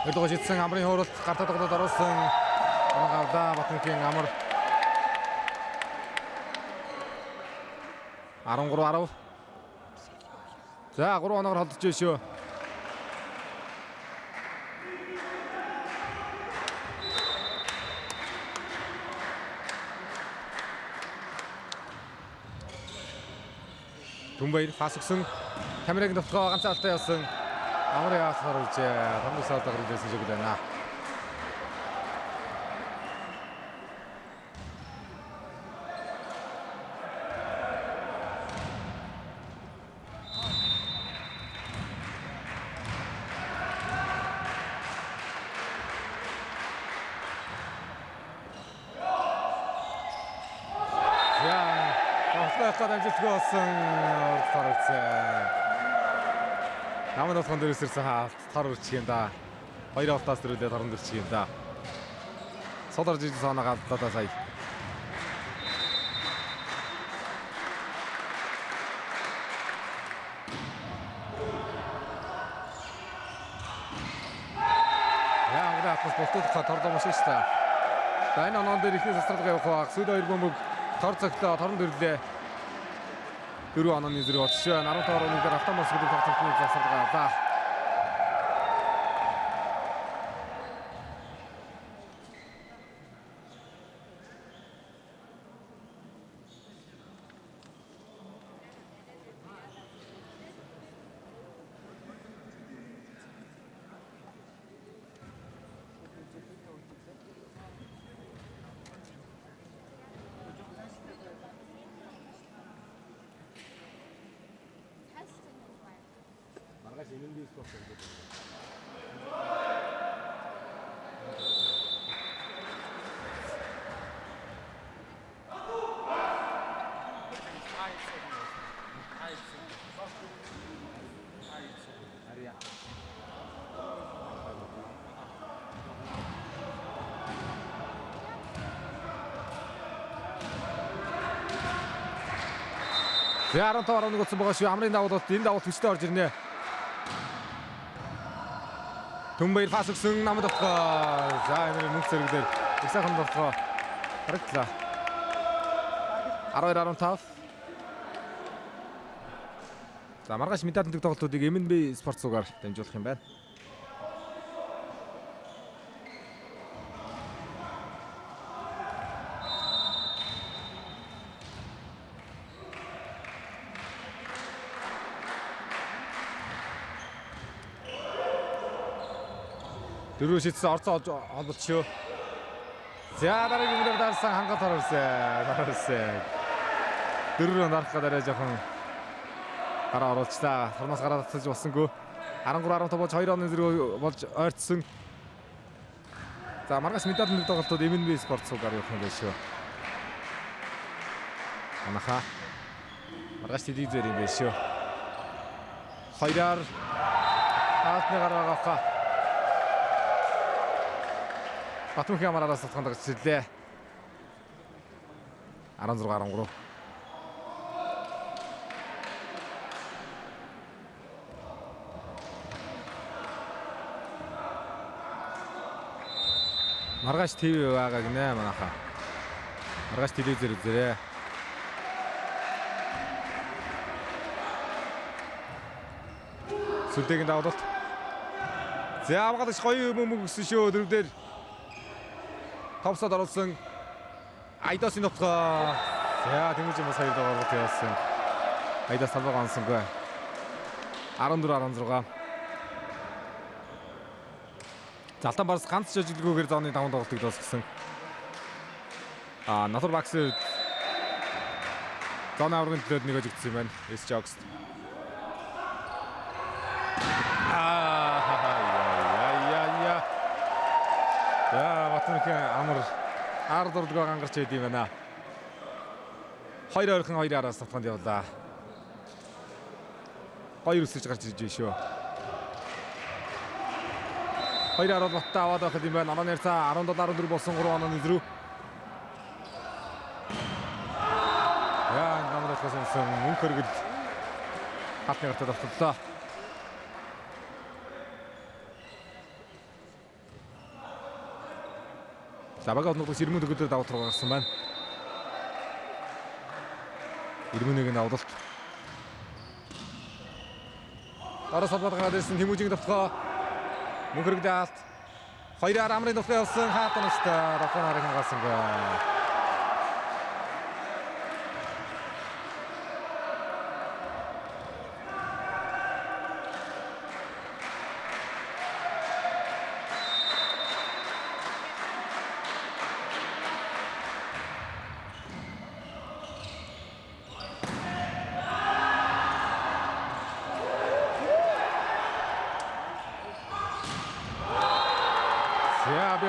Өдгөө шидсэн амрын хууралт гартаа тоглоод оруулсан гавда Батмунхийн амар 13-10. За 3 оноогоор холдож байна шүү. Түнбаяр пас өгсөн. Камерыг нутгаа ганцхан алтай явсан. Амрын яас харуулж хамт саалдаг хэрэглэсэн шиг байна. Амжилтгүй болсон урд харагдсан. Намын утганд дээрсэрсэн хар үрчих юм да. 2 автаас дөрүүлээд харан дөрчих юм да. Содор жижиг санаа галдлаа сая. Яа, гад бостод тордоо маш шүү дээ. За энэ онон дээр ихний засварлага явах баг. Сүйд 2 бөмбөг тор цагтаа торн дөрлөө. 4 онооны зэрэг болчихш байна. 15 оноо дээр автомат гэдэг тогтолцооны засварлага авлаа. Маргааш энэний спорт гэдэг. За 15 оног утсан байгаа шүү. Амрын давуу талд энэ давуу төстэй орж ирнэ. Түнбаяр пас өгсөн намд автгаа. За энэ мөнгө зэрэглэр их сайхан автгаа. Харагдлаа. 12-15. За маргааш медаль төгс тоглолтуудыг MNB спорт цугаар дамжуулах юм байна. Дөрөв шидсэн орцоо холболчихё. За дараагийн үгээр дарсан хангалт харсан. Дөрөв дарах гадараа жоохон гараа оруулчлаа. Торноос гараа татсаж болсонгүй. 13-15 болж 2 оны зэрэг болж ойртсон. За маргааш медаль тоглолтууд MNB спорт цугаар явах юм байна шүү. Анаха. Маргааш телевизээр юм байна шүү. Хоёроор хаалтны гараа авах. Батмунхийн амаараас татганд гарчлаа. 16-13. Маргааш ТV байгаа гинэ манайхаа. Маргааш телевизээр үзээрэй. Сүлдэгийн давуулт. За авгалагч гоё юм өгсөн шүү дөрөвдөр. Товсод оруулсан Айдасын нутгаа. За тэмүүж бас 2 дугаар явуулсан. Айдас талбайг онсонгүй. 14-16. Залтан барс ганц жижиглгүйгээр зооны 5 тоглолтыг дуусгасан. Натур Бакс зооны аврагын төлөөд нэг өгсөн юм байна. S-Jogs. За Батмунхийн амар 14 дугаар ангарч байд юм байна. 2 ойрхон 2 араас татганд явлаа. Хоёр өсөж гарч ирж байна шүү. 2 арал баттай аваад байх юм байна. Онооны цаа 17-14 болсон 3 онооны зэрэг. Яа намрах гэсэн мөнгө хөргөл хатны гартад автоллоо. За бага одногдогч Ирмэн төгөлдөр давуу тал гаргасан байна. Ирмэнийг нь авалт. Дараа салбар гараад ирсэн Тэмүүжийн давтгаа мөнхөрг даалт. Хоёроор амрын давтгаа явсан хаалтан өстэй давтгаа нарыг хангасангүй.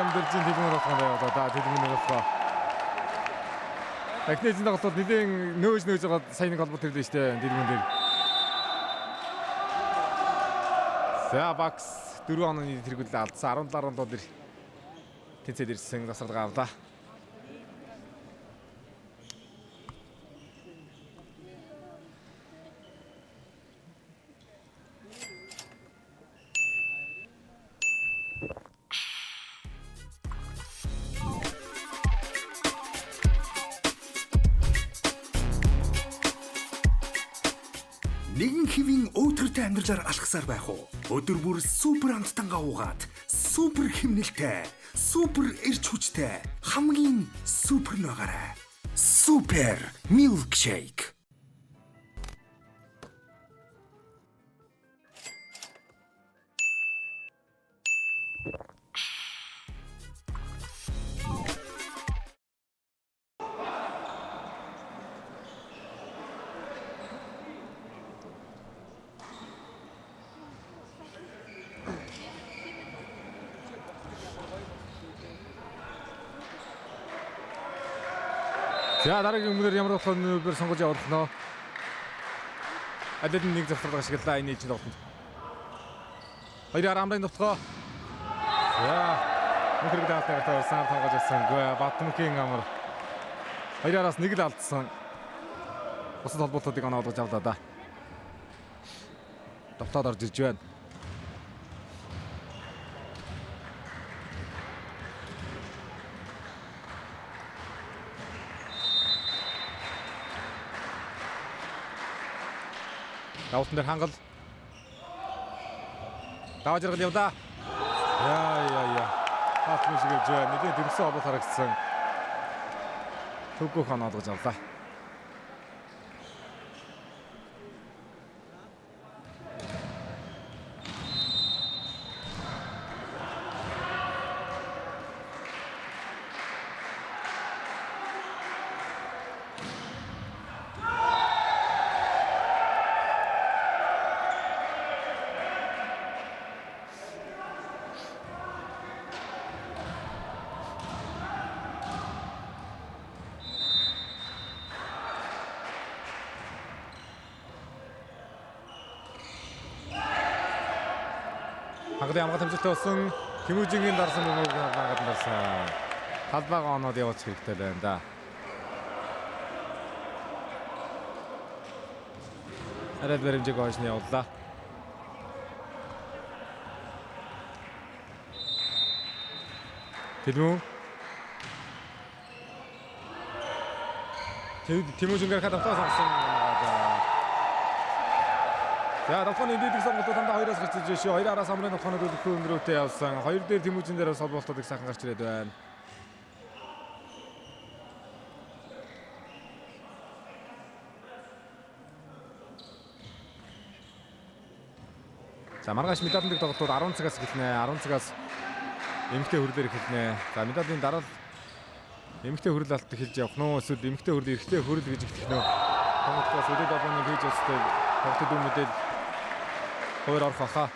Дэржин Тэдмэн давтгаа яваа. Да Тэдмэн давтгаа. Техникийн давтгууд нэгэн нөөж байгаа сайн нэг холбоо төрлөө штэ Тэдмэн дээр. За бакс 4 онооны тэргүүлээ алдсан 17 онд тэнцээд ирсэн засвар гавлаа. Нэгэн хэвийн өөдрөтэй амьдралаар алхасаар байх уу? Өдөр бүр супер амттангаа уугаад, супер хэмнэлтэй, супер эрч хүчтэй, хамгийн супер ногоорой. Супер милкшейк. За дараагийн өмнөр ямар болох нөөр сонгож явах нь. Алид нэг завсрал ашиглаа энэ чинь тоглолтод. Хоёроор амрын давтгаа. За мөнхөрг даалтайгаар сан тоогож ирсэнгүй. Батмөхийн амар. Хоёрооос нэг л алдсан. Бусад холбоотуудыг оноо олгож авлаа да. Давтаад орж ирж байна. Давтан дээр хангал. Давж иргэл явлаа. Яа. Хат мөсгөж байна. Нэгэн дэмсэн обол харагдсан. Төгөөх оноо олгож авлаа. Хагадын амгалт хэмжээтэй болсон Тэмүүжингийн дарсан мөнгөг хаагаад дарсан. Талбайгаа оноод явуулах хэрэгтэй байна да. Арай баримжиг оошны явууллаа. Тэмүүжингээр хадавтаа сонгосон. За давханы дийдэг сонголтууд дандаа хоёроос гарч иж шүү. Хоёроос амрын давханууд өлөх өндөрөөтэй явсан. Хоёр дээр Тэмүүжин дээр солболтуудыг сайхан гарч ирээд байна. За маргааш медаль дэг тоглолтууд 10 цагаас эхэлнэ. 10 цагаас эмэгтэй хөрөлөөр эхэлнэ. За медалийн дараа эмэгтэй хөрөл алт эхэлж явах нь уу? Эсвэл эмэгтэй хөрөл эрэгтэй хөрөл гэж ихтгэх нь үү? Тоглолтоос өдөө долооны хийж өстэй тоглолтын дүн мэдээлэл хоёр орох баха.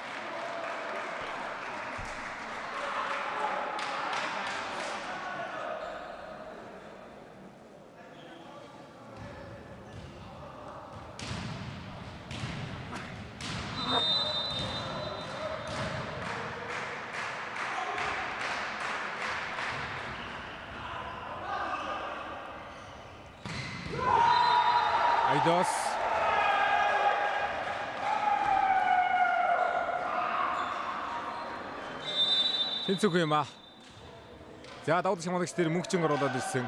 Айдос. Тэнцүүх юм аа. За давуу шамгаалагч дээр мөнгөчин оруулаад ирсэн.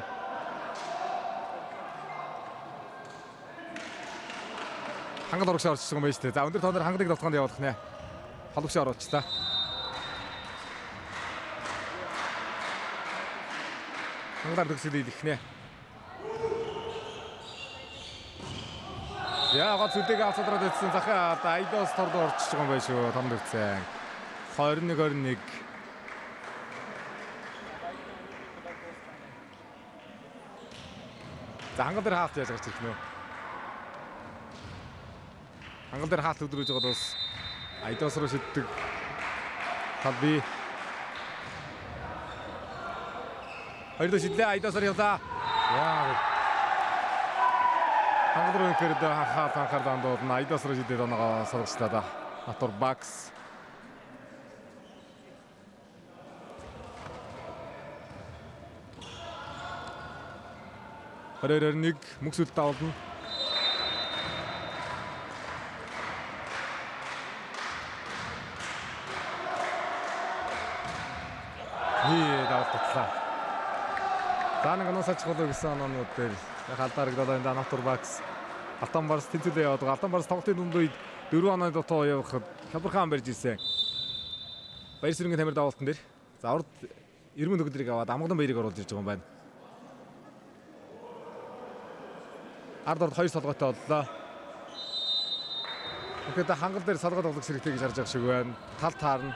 Хангал урагш орчихсон юм байна шүү дээ. За өндөр тооноор хангалыг тоглоход явуулах нэ. Хологш оруулчлаа. Хангалаар төгсөл идэх нэ. За гол зүлдээг авцадраад идсэн захаа Айдос торд орчиж байгаа юм байна шүү. Том төгцөө. 21-21. За хангал дээр хаалт яаж гарч ирэх нөө. Хангал дээр хаалт өдрөж байгаа бас Айдос руу шиддэг. Талби. Хоёрдоо шидлээ Айдосоор явлаа. Яа. Хангал руу ирэхэд хаалт анхаарал андууд Айдос руу шидээд оноогоо соргочлаа да. Натур бакс. Хараар нэг мөксөлт давална. Давалтлаа. За нэг нуусаач болоо гэсэн оноод дээр халдаарагдаад энэ Натур бакс. Алтан барс тэнцвэрээ яваад байгаа. Алтан барс тоглолтын дунд үед 4 оноо дотоо явахад хялбархан барьж ирсэн. Баяр сүрэнгийн тамир давалтан дээр. За урд 90 төгөлдрийг аваад амгалан баярыг оруулж ирж байгаа юм байна. Ард орд 2 солгойтой боллоо. Тэгэхэд хангал дээр солгой тоглох хэрэгтэй гэж харж байгаа шиг байна. Тал таарна.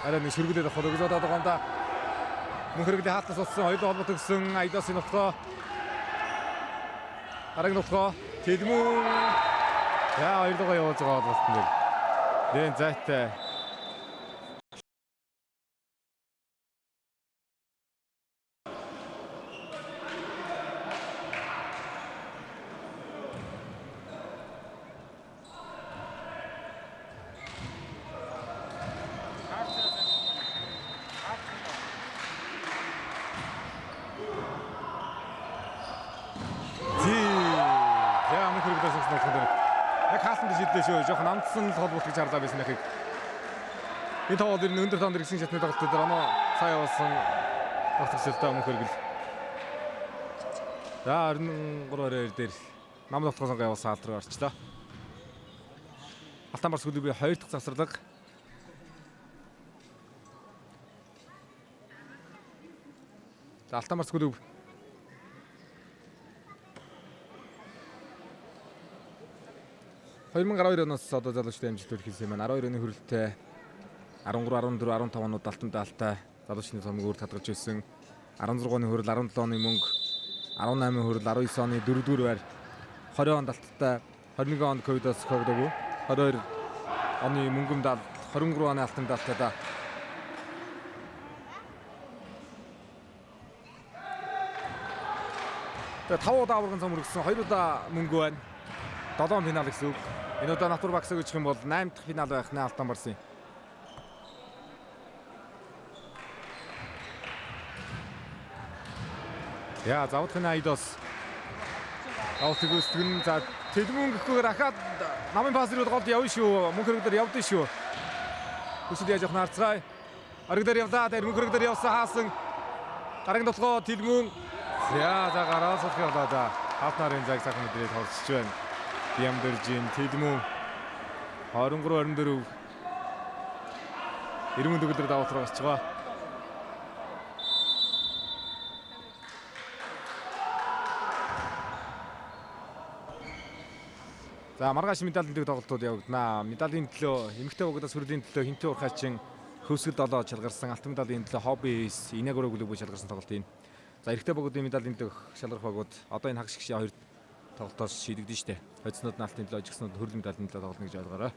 Арай нэг шүргүүлээд авах гэж бодоод байгаа юм да. Мөн хэрэглээ хаалтаас болсон хоёулаа холбоо төгсөн Айдосын нутгаа. Араг нутгаа Тэлмүн. Яа хоёулаа явуулж байгаа болсон дээр. Дэн зайтай. Шүү. Жохон амтсан толбот гэж харлаа байсан нэхийг. Энэ тоглолт ер нь өндөр тоонд ирсэн шатны тоглолтууд дээр оноо сая болсон тогтолцолтой мөн хэрэгэл. За 23-аар дээр нам тоглох сонго явуулсан алт руу орчлоо. Алтан барс клубын 2 дахь завсарлага. За Алтан барс клуб 2012 оноос одоо залуучдын амжилт өрхийсэн юм байна. 12 оны хүрэлтээ 13, 14, 15 онууд алтантай алтай залуучны цомог өөр татгаж ирсэн. 16 оны хүрэл 17 оны мөнгө, 18 хүрэл 19 оны 4-р байр, 20 онд алттай, 21 онд ковидос ковдоггүй, 22 оны мөнгөнд 23 оны алтантай алтай да. Тэгээ 5 удаа аврагын цом өргөсөн, 2 удаа мөнгө байна. 7 финал гэсэн үг. Энэ удаа Натур бакс гэж юм бол 8 дахь финал байх нэ Алтан барсын. Яа, завдахны Айдос. Автыг үсгэн за Тэлмүн гэхгээр ахаад намын пас руу голд явна шүү. Мөн хэрэгдэр явдсан шүү. Хүсэл яаж явах нарцгай. Ариг дээр явлаа. Тэр мөн хэрэгдэр явсан хаасан. Гараг толгоо Тэлмүн. Яа, за гараа суулгах явлаа да. Алт нарын цаг цаг мэдрээд хорсож байна. Ямдэржин Тэлмүн 23-24 90 төгөлдөр давалт руу гарч байгаа. За маргааш медалийн тоглолтууд явагдана. Медалийн төлөө эмэгтэй богдоос хүрлийн төлөө хинтээ урхаачин хөвсгөл 7 шалгарсан, алтан медалийн төлөө хобби инагураа клуб шалгарсан тоглолт юм. За эрэгтэй богдын медалийн төлөө шалгарх багууд одоо энэ хагас гişийн 2 тоглолтоос шийдэгдэн штэ. Хоцнууд нь алтын төлөө, ажигснууд хөрлийн медалийн төлөө тоглоно гэж ойлгоорой.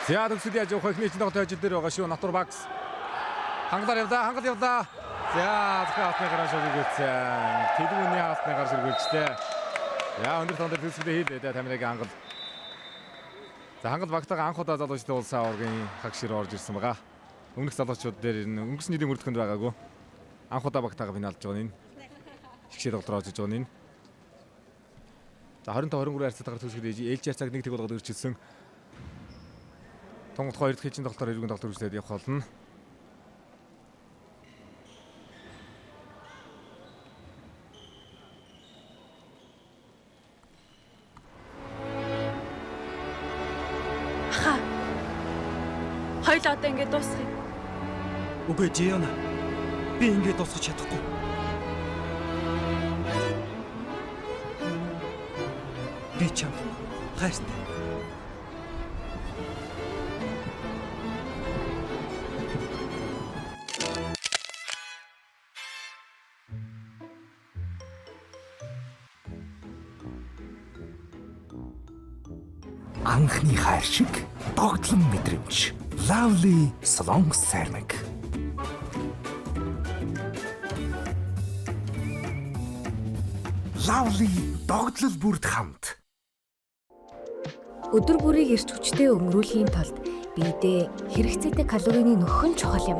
За төгсөд яаж явах вэ? Эхний тоглолт хожид дээр байгаа шүү. Натур Багс. Хангалтаар явдаа. За зөвхөн хатны гараа шилжүүлсэн. Тэдүүний хатны гараа шилжүүлжтэй. Яа өндөр тонд төсөлөө хийлээ Тамирагийн хангал. За хангал багтаага анх удаа залуучдын улсын аваргын хаг шир орж ирсэн байгаа. Өмнөх залуучууд дээр өнгөрсөн жилийн мөрдөхөнд байгаагүй. Анх удаа багтаага финалж байгаа нь. Хагшир тоглолт орж иж байгаа нь. За 25-23 харьцаатаар төсөлөж ээлж харьцааг 1-1 болгоод өрчилсөн. Тонгод 2 дахь хичээн тоглолтоор эргэн тоглолт үргэлжлээд явах болно. Аха. Хоёул одоо ингэ дуусгая. Үгүй Жиона. Би ингээд дуусгах чадахгүй. Би чам хайртай. Анхны хайр шиг догтлон мэдрэмж. Lovely Salon Ceramic. Lovely догтлол бүрд хамт. Өдөр бүрийг эрч хүчтэй өнгөрүүлэхийн тулд биедээ хэрэгцээтэй калорийн нөхөн чухал юм.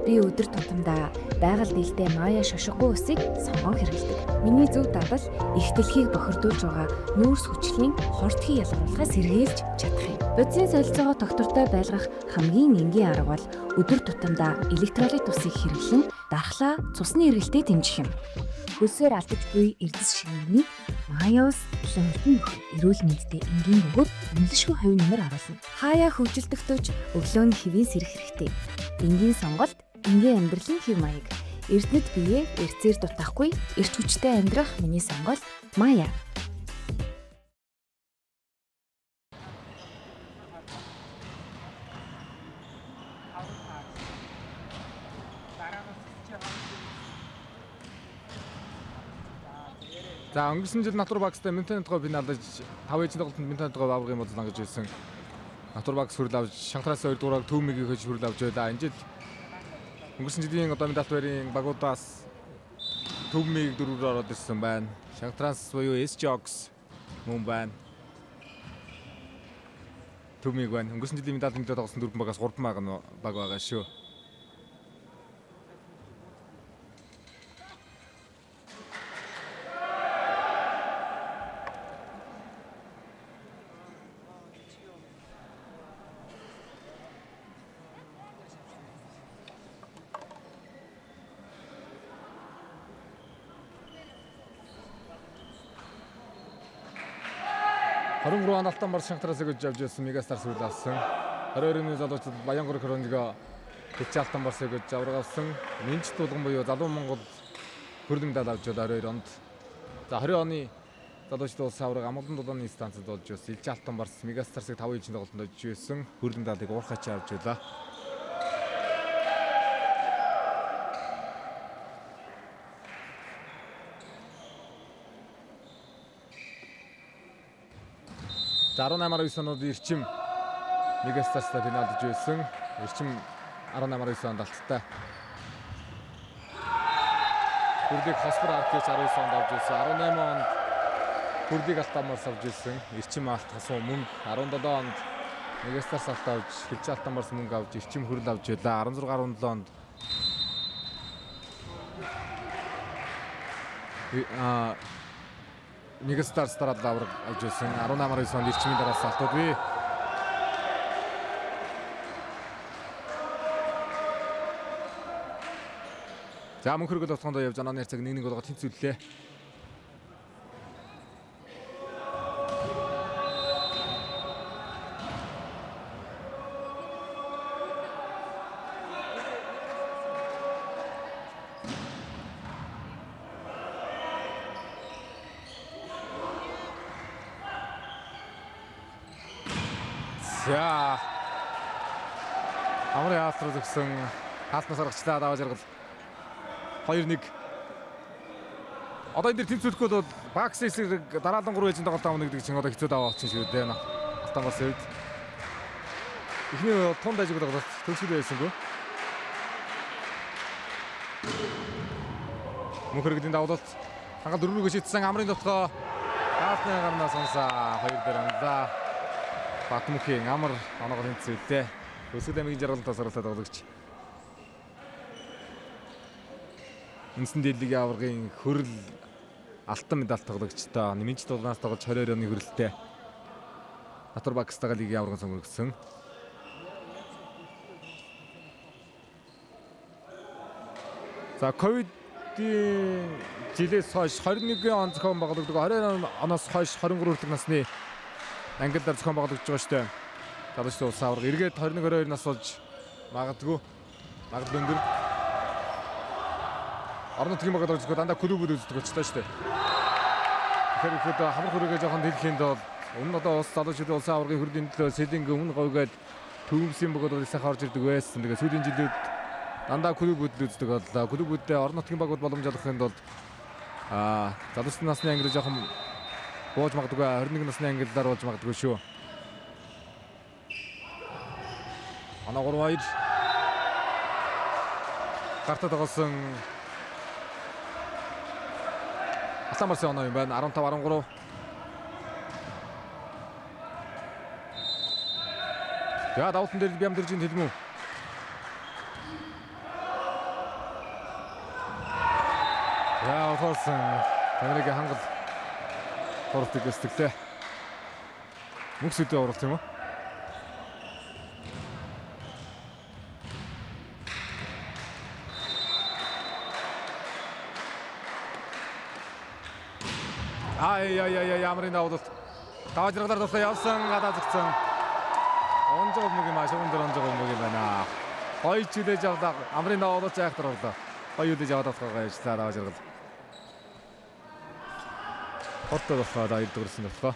Би өдөр тутамдаа байгаль дэлтэй мая шошгогүй усыг сонгон хэрэглэдэг. Миний зөв дадал их дэлхийг бохирдуулж байгаа нүүрс хүчлийн хортгийг ялгаруулахаас сэргийлж чадах юм. Бодисын солилцоогоо доктортой байлгах хамгийн энгийн арга бол өдөр тутамдаа электролит усыг хэрэглэн дархлаа цусны эргэлтээ дэмжих юм. Хөлсөөр алдаж буй эрдэс шингэний Майос лонтон эрүүл мэндтэй энгийн бөгөөд үнэлшгүй хувийн нэмэр харуулна. Хаяа хөгжилтөгтөж өглөөний хэвийн сэрэх хэрэгтэй. Энгийн сонголт энгийн амьдралын хэв маяг. Эрдэнэт бие эрцээр дутахгүй эрч хүчтэй амьдрах миний сонголт Мая. За өнгөрсөн жил Натур Багстай Ментентгоо финалдаж 5-ын тоглолтод Ментентгоо аврагын бодлоо гэж байсан. Натур Багс хүрэл авч Шанхараас 2 дуурайг Төвмигийг хож хүрэл авч байлаа. Энэ жил өнгөрсөн жилийн одоо медаль барийн багуудаас Төвмиг 4-өөр ороод ирсэн байна. Шанхараас буюу S-Jogs мөн байна. Төвмиг байна. Өнгөрсөн жилийн медаль нэмэлт тоглосон 4 багаас 3 баг байгаа шүү. Хорон алтан бар Шанхараас гэж авч ирсэн Мегастарс хүрэл авсан. 22-ны залуучууд Баянгор Кронжиго хичээл алтан барсыг гэж авраг авсан. Минч тулган буюу залуу Монгол хөрөлн медаль авч 22 онд. За 20 оны залуучууд улс авраг амгалан дулааны станцад болж байсан. Илж алтан барс Мегастарсыг 5 ижийн тоглолтод очиж байсан. Хөрөлн медалийг уурхаач авч байлаа. За 18-9 онод Эрчим Мегастарстай финалдж байсан. Эрчим 18-9 онд алттай. Хүрдийг Хоспор Аркич 19 онд авч ирсэн. 18 онд хүрдийг алтамаас авч ирсэн. Эрчим алт хасуу мөнгө 17 онд Мегастарс алт авч хилж алтамаас мөнгө авч Эрчим хүрэл авч байлаа. 16-17 онд Мегастарс дараад авраг авч ирсэн. 18-9 онд Эрчмийн дараас алтууд бий. За мөн хөргөл утгандаа явж анааны харьцааг 1-1 болгоод тэнцвэрлээ. За Амрын хаалт руу зогсон хаалтнаас гаргачлаа даваа жаргал 2-1. Одоо энэ дэр тэнцвэрлэхгүй бол Бакс эсрэг дараалан 3 ээлжийн тоглолт авах нэгдэг чинь одоо хэцүү даваа болчихсон шүү дээ. Алтан бас үед. Эхний тун дайжиг тоглолт төгсгөл байсангүй. Мөнхөргөлийн давлалт хангал 4-өөс шийдсэн амрын дотгоо хаалтны гарнаас сонсаа 2 дээр анлаа. Батмүхийн амар оноогоор тэнцвэлтэй. Өсгөл аймгийн жаргалтай сарлаа тоглогч. Үндэсний дэлхийн аваргын хөрөл алтан медаль тоглогчтой нэмэлт дулаанаас тоглож 22 оны хөрөлтэй. Батарбагстага лигийн аваргын сонгогдсон. За ковидын жилээс хойш 21 он зохион байгуулагддаг 22 оноос хойш 23 хүртэлх насны ангиллаар зохион байгуулагдж байгаа шүү дээ. Залуучууд улс аварга эргээд 21-22 нас болж магадгүй өндөр. Орон нутгийн багт орж дандаа клубүүд үздэг болчихлоо шүү дээ. Тэгэхээр ихэд хамар хүрээгээ жоохон дэлгэхэд бол өмнө одоо улс залуучуудын улсын аваргын хөрлийн төлөө сэлэнг өмнө говьгээд төвөмсөн бөгөөд сайхан орж ирдэг байсан. Тэгээ сүүлийн жилүүд дандаа клубүүд л үздэг боллоо. Клубүүдээ орон нутгийн багууд боломж олгохын тулд залуучдын насны ангилал жоохон бууж магадгүй 21 насны ангиллаар болж магадгүй шүү. Оноо 3-2 гартад тоглосон Асламарсын оноо юм байна. 15-13. За давтан дээр Бямдэржийн хэлмүү. За уурсан Америкийн хангал хурдыг өсгөлээ. Мөнхсөдөө уралт юм уу? Амрын давлалт. Тавжиргалаар тусаа явсан гадаа зэгцэн. Онжог мөг юм ашигын дээр онжог мөг юм байна. Хоёр чилээж авдаг амрын давлалт зайхтар орлоо. Хоёр үдэж аваад авахгаа яжлаа тавжиргал. Хортод авахаа да ирдгэрсэн авахаа.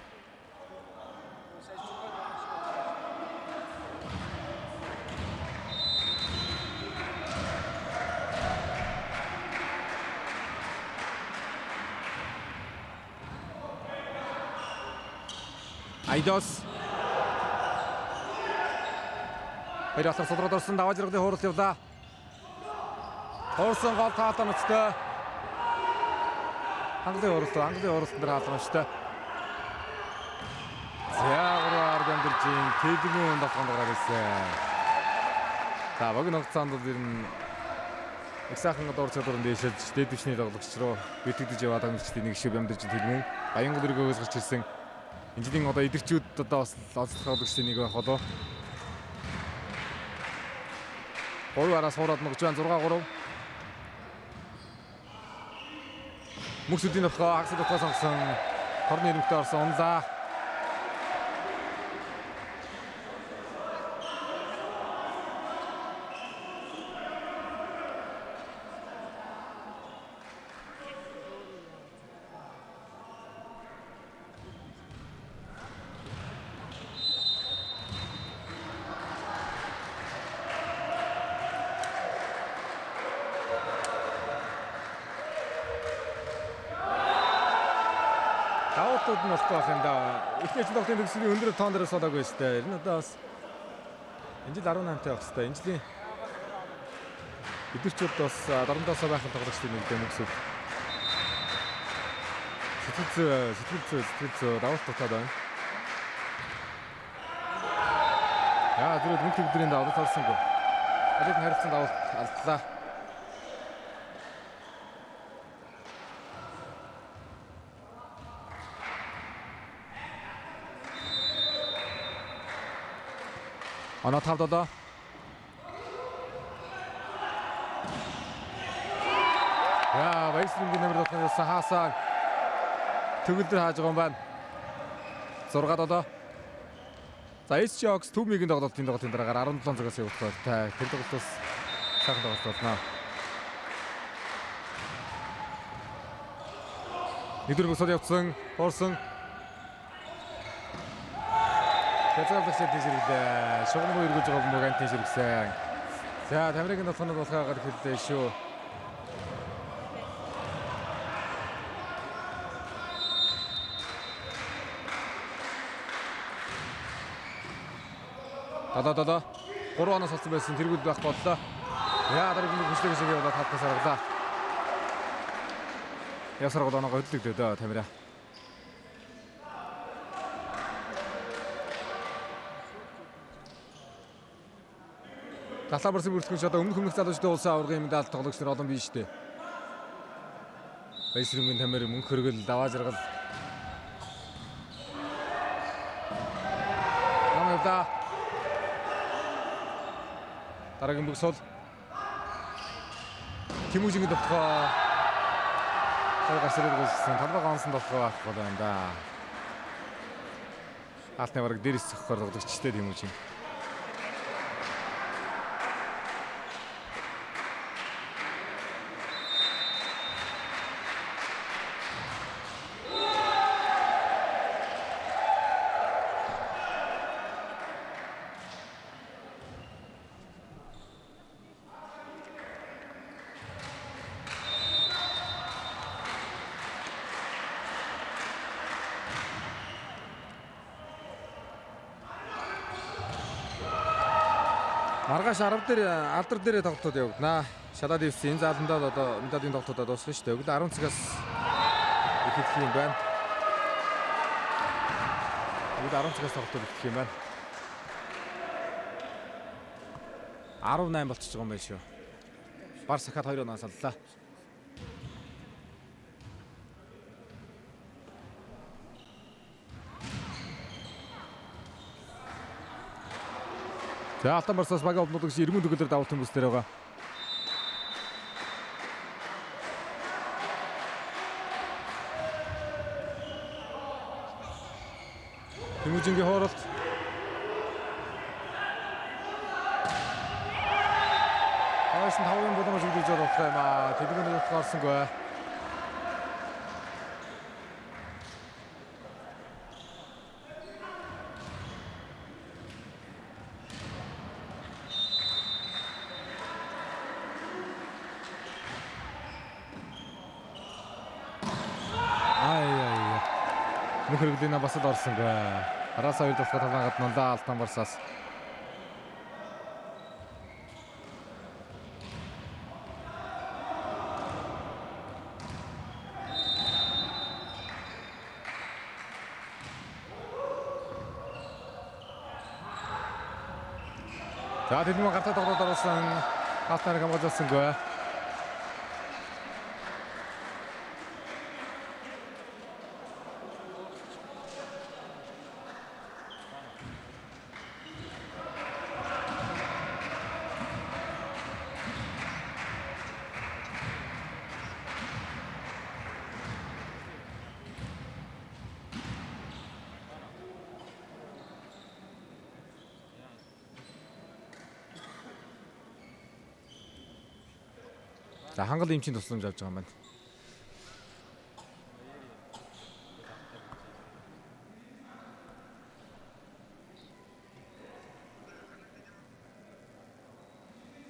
Айдос. Хоёросоор сулраад орсон даваажргалын хуурал явлаа. Орсон гол таатан өцтэй. Английн хууралтан дээр хаалгамжтай. Зяграар Бямдэржийн тэлгүүн давханд гараад ирсэн. За богино хугацаанд бол ер нь их сайхан дор чадварн дээшилж дээд түвшний тоглогч руу битгдэж яваад амжилттай нэг шиг Бямдэржийн тэлгүүн Баянгол өргөөс гарч ирсэн. Энэ жилийн одоо идэгчүүд одоо бас онцлог тоглогчдын нэг байх болов. 3-аараас хуураад мөгж байна 6-3. Мөнхсөдийн нөхөө хагас дотоо сонгосон хорны ирмэгтэй орсон унлаа. Давтууд нь болох байх юм да. Эхний тоглолтын төгсгийн өндөр тоон дээрээс болоогүй шүү дээ. Ер нь одоо бас энэ жил 18-тай байх хэрэгтэй. Энэ жилийн эдгэрчүүд бас 17-оос байх тоглогчдын нэг дэмэгсэл. Сэтгэл зүй давалт тутаад байна. Яа зэрэг мөнх өдрийн давалт орсонгүй. Алиг харилцан давалт алдлаа. Оноо тавдаа. Яа, Вайслингийн нэмэр дотноос хаасаа төгөлдөр хааж байгаа юм байна. 6-7. За SJOX Түмигийн тоглолтын дараагаар 17 цагаас явуулах та тэр тоглолтоос сайхан тоглолт болно. Нэгдүгээр гол явцсан, орсон. Тэцэлж тийшэрэлээ. Шугам руу эргүүлж байгаа мөг анти ширгсэн. За, Америкийн толгойнод болохоо гарах хэллээ шүү. 7-7. 3 оноос олсон байсан тэргүүл байх боллоо. Яа дараагийн хүчлэг шиг яваад хатгаас аргалаа. Ясар гол оноогоо хөдлөгдөө дөө Тамира. Талаа барсан бүртгэж одоо өмнөх залуучдын улсын аваргын медаль тоглогч нар олон бий штэ. Баясрынгийн Тамир мөнх хөргөл даваа жаргал. Намайда. Дараагийн бүг сул. Тэмүүжингийн довтгоо. Гарсарыг гүйсэн талбай гансан довтгоо авах байна да. Алтны бараг дээрс зөхөхөр тоглогчтой Тэмүүжин. Маргааш 10 дээр алдар дээрээ тоглолтууд явагдана. Шалаад ивсэн энэ зааландаа одоо медалийн тоглолтуудаа дуусгана шүү дээ. Өглөө 10 цагаас эхэлэх юм байна. Өглөө 10 цагаас тоглолтууд эхэлэх юм байна. 18 болчихж байгаа юм байна шүү. Бар сахад 2 оноос аллаа. За Алтан Барсаас багийн олнуудагч эргэн төгөлдөр давалт хүмүүс дээр байгаа. Тэмүүжингийн хооролт. Хойсон 5-ын боломж өгдөж байгаа юм аа. Тэдгээр нь гарсангүй. Хөргөлийн басад орсонгүй. Араас хоёр толгой таван гаднаа Алтан Барсаас. За тэдний гартаа тоглоод орсон Алтан хамгаалсангүй. За хангал эмчийн тусламж авч байгаа юм байна.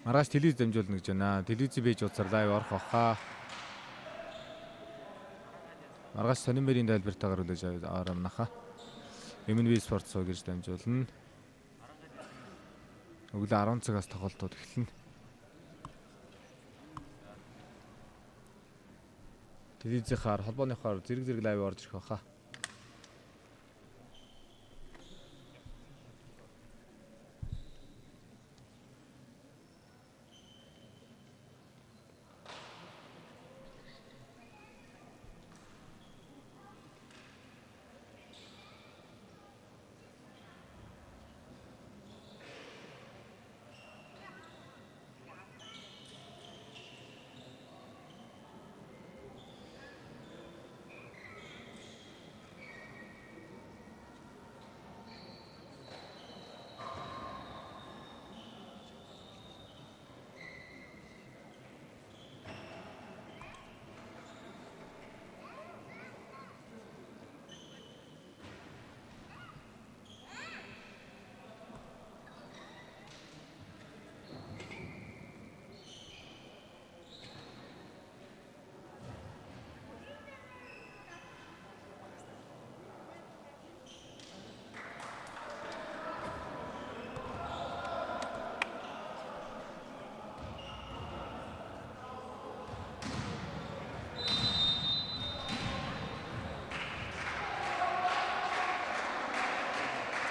Маргааш телевиз дамжуулна гэж байна. Телевизийн пэйж утсаар лайв орох баха. Маргааш сонирмэрийн тайлбартаагаар үлээж арамнаха. MNV Sports гэж дамжуулна. Өглөө 10 цагаас тоглолтууд эхэлнэ. Телевизээр холбооныхоор зэрэг лайв орж ирэх баха.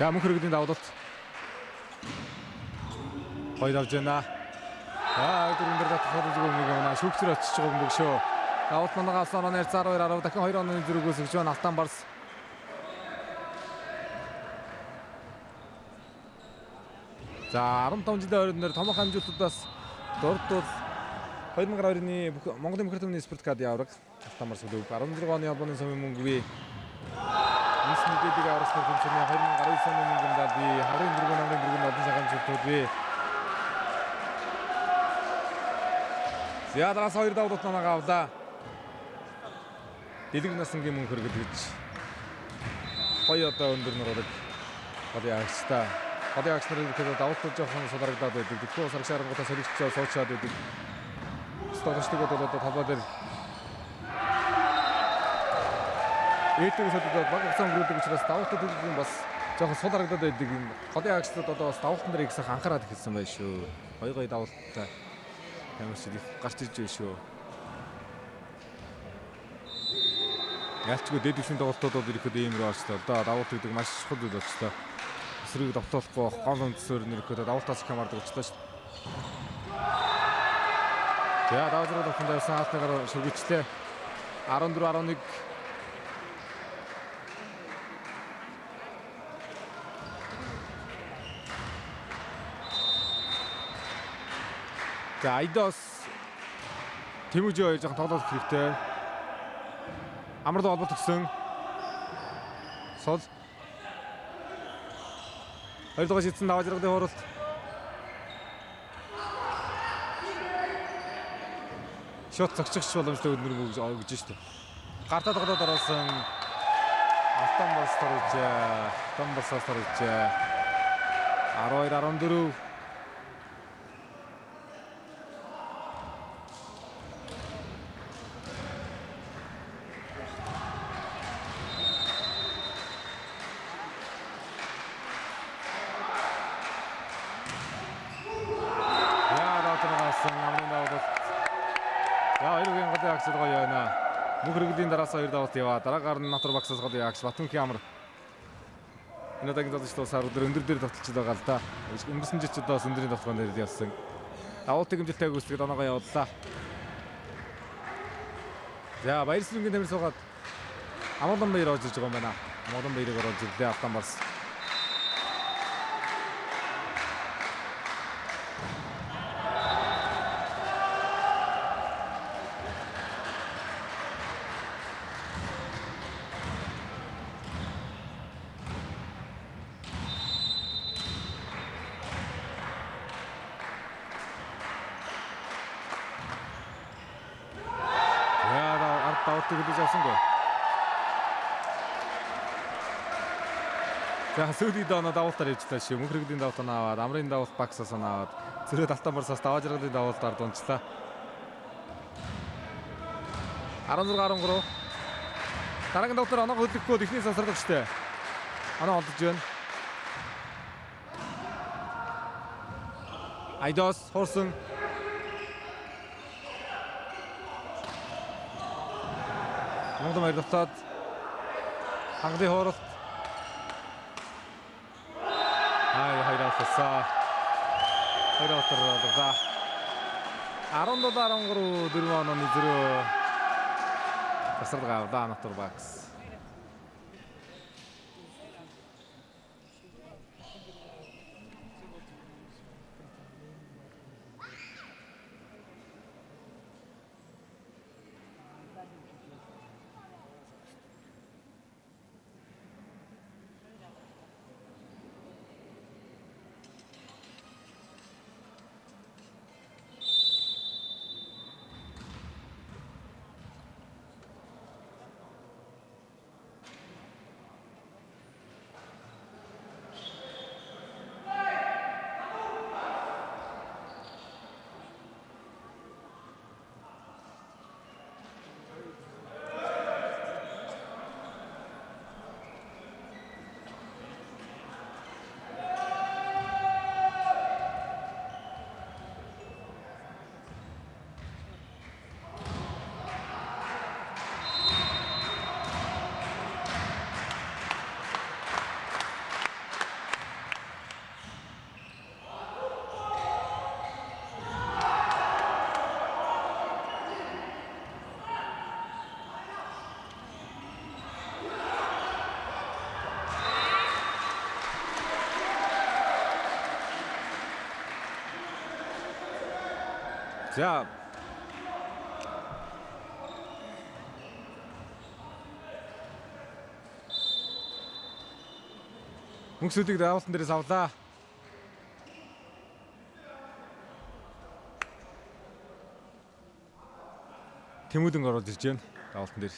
За мөнх хэрэглийн давуулалт. Хоёр авж байна. Дөрөв дээр татах зүгээр нэг байна. Шүгчрээ очиж байгаа юм бөгшөө. Давуулт манайгаа авсан оноор 12 10 дахин 2 оны зэрэгөөс өгч байна Алтан Барс. За 15 жилийн ойрон дээр томоохон хамжуултуудаас дурдвал 2020-ны Монголын Бохир төмний спорт кад явраг Алтан Барс клуб 16 оны албаны сумын мөнгөгүй Нийслэлийн аврагчдын төвчний 2019 оны мөнгөнд би 24 намын дөрвөн олон сахамжуултууд би Зядараас 2 давуулт намайг авлаа. Дэлэг насангийн мөнгө хөргөд гэж гоё одоо өндөр нуруудаг гадаа агчтай. Гадаа агч нарын ихэд давуулт жоохон сударагдаад байдаг. Тэгэхгүй саргаш арангуудаа солигчоо суучаад байдаг. Стогчдод бол одоо талбай дээр ээдэг солигдоод баг хугацаа өнгөрүүлдэг учраас давуултууд хэлбэл бас жоохон сударагдаад байдаг юм. Гадаа агчдад одоо бас давуултан дээр их сайхан анхаарал ихэлсэн байх шүү. Гоё давуулттай тамирч их гарч ирж байна шүү. Ялчгүй дэд дэвшин тоглолтууд бол ирэхэд ийм рүү орчлоо. Одоо давуулт гэдэг маш чухал зүйл болчлоо. Эсрэг давтуулахгүй гол үндсээр нэрхэд давуултаас их хамаардаг болчлоо шүү. За давуулт тогтонд явсан хаалтнагаар шүргэжтэй 14-11 За Айдос Тэмүүжи хоёр жоохон тоглох хэрэгтэй. Амрал холболт өгсөн. Сол. Хоёрдугаар шийдсэн даваа жаргалын хуралт. Шот цогцогч боломжтой өндөр өгж штэ. Гартаа тоглоод оруулсан Алтан Барс тарж 12-14 Мөхрөглийн дараас 2 давуулт яваа. Дараагаар нь Натур Багсаас гол ягч Батүнхийн амар. Энэ удаагийн залууч туусаар өндөр дээр тогтолцож байгаа л да. Өнгөрсөн жил ч удаас өндөрийн тоглоом дээр явсан. Давуултыг хэмжилттэй гүйцэтгэж оноогоо явууллаа. За Баярсүрэнгийн тамир суугаад Амгалан Баяр орж ирж байгаа юм байна. Амгалан Баярыг орж ирлээ Алтан Барс. Тэгэж авсангүй. За сүүлийн доо давуултаар ивчлээ шүү. Мөнхрөглийн давуулт аваад, амрын давуулт Багсаас аваад, зэрэг Алтан Барсаас даваа жаргалын давуултаар дунджлаа. 16-13. Дараагийн давуултаар оноо хөдлөхгүй ихний сансардаг штэ. Оноо олдож байна. Айдос Хорсон Монгол баяр давтаад хангалтын хооролт хайраалсаа 17-13 4 онооны зөрөө тасалгаа авлаа Натур Багс. За. Мөнгөсүүдийг даваалтан дээрээс авлаа. Тэмүүдэн ороод ирж байна. Даваалтан дээр.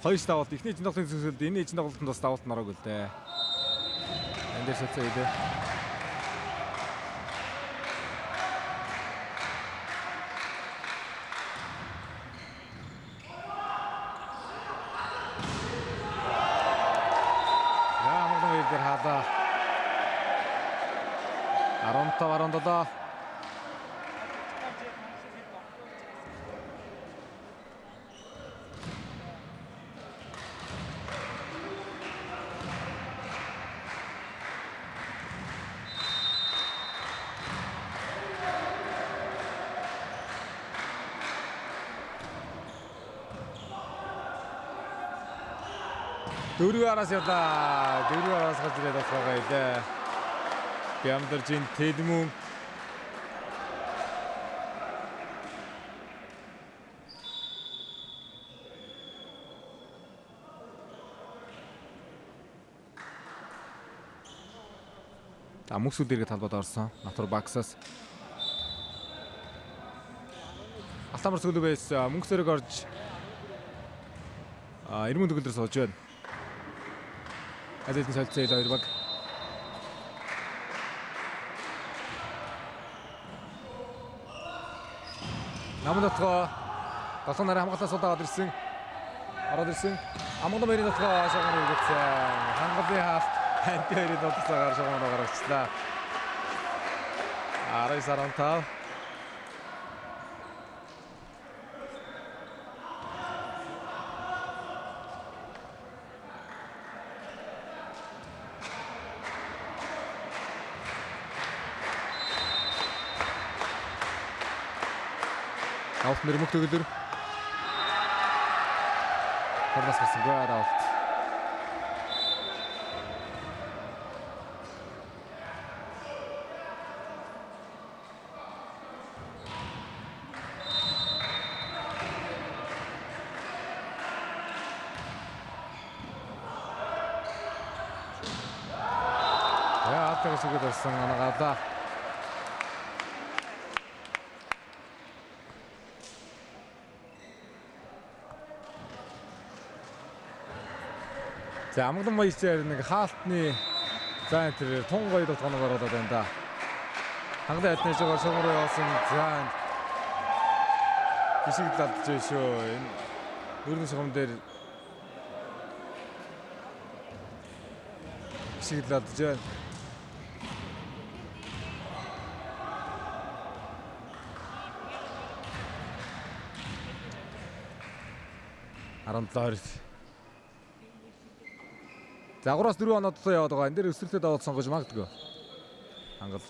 Хоёр даваалт. Эхний эзэн тоглолтын зөвсөлд энэ эзэн тоглолтод бас даваалт нараагүй л дээ. Энэ дээр шатсан идэ. Хада 15-17. Дөрөв араас явлаа. Дөрөв араас гарч ирээд байгаа илээ. Бямдаржин Тэдмүн. Мөксүүд иргэд талбад орсон. Натур Баксаас. Алтамар сүлүү байс мөнгөсөрөг орж ирмэн төгөлдөр сууж байна. Азэдэн солилцоо ил хоёр баг. Намдатгаа толгон нараа хамгаалалтаас удаад ирсэн. Ороод ирсэн. Амгалан хоёрын дотгоо шагнал үргэлжсэн. Хангалын хаалт анти хоёрын дотгоогоор шагнал гаргачлаа. 19-15. Авт мөрмөг төгөлдөр. Хорлос гисэн гоод авт. Яа, атгах шиг болсон анагаалаа. За амгалан баярчаар нэг хаалтны зайн тэр тун гоё дотгоног ороод байна да. Хангалан альтны жигээр шугамруу явсан зайн бишиг талдж шүү. Энэ өргөн шугам дээр бишиг талдж байна. Арамтлаар за 3-4 оноодлоо яваад байгаа. Энэ дээр өсвөлтөд аваад сонгож магадгүй. Хангал.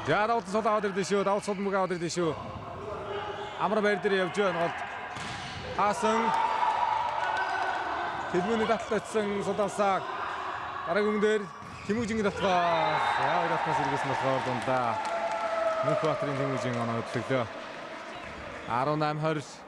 За давалт сул аваад ирдэ шүү. Давалт сул мөг аваад ирдэ шүү. Амар байр дээр явж байна гол. Хаасан. Тэдмүний татлагдсан сулаасаа дараагийн хүн дээр Тэмүүжингийн татлаа. Яа гатнаас иргэсэн болохоор дундаа. Мөнхбаатарын Тэмүүжин оноо хөдлөглөө. 18-20.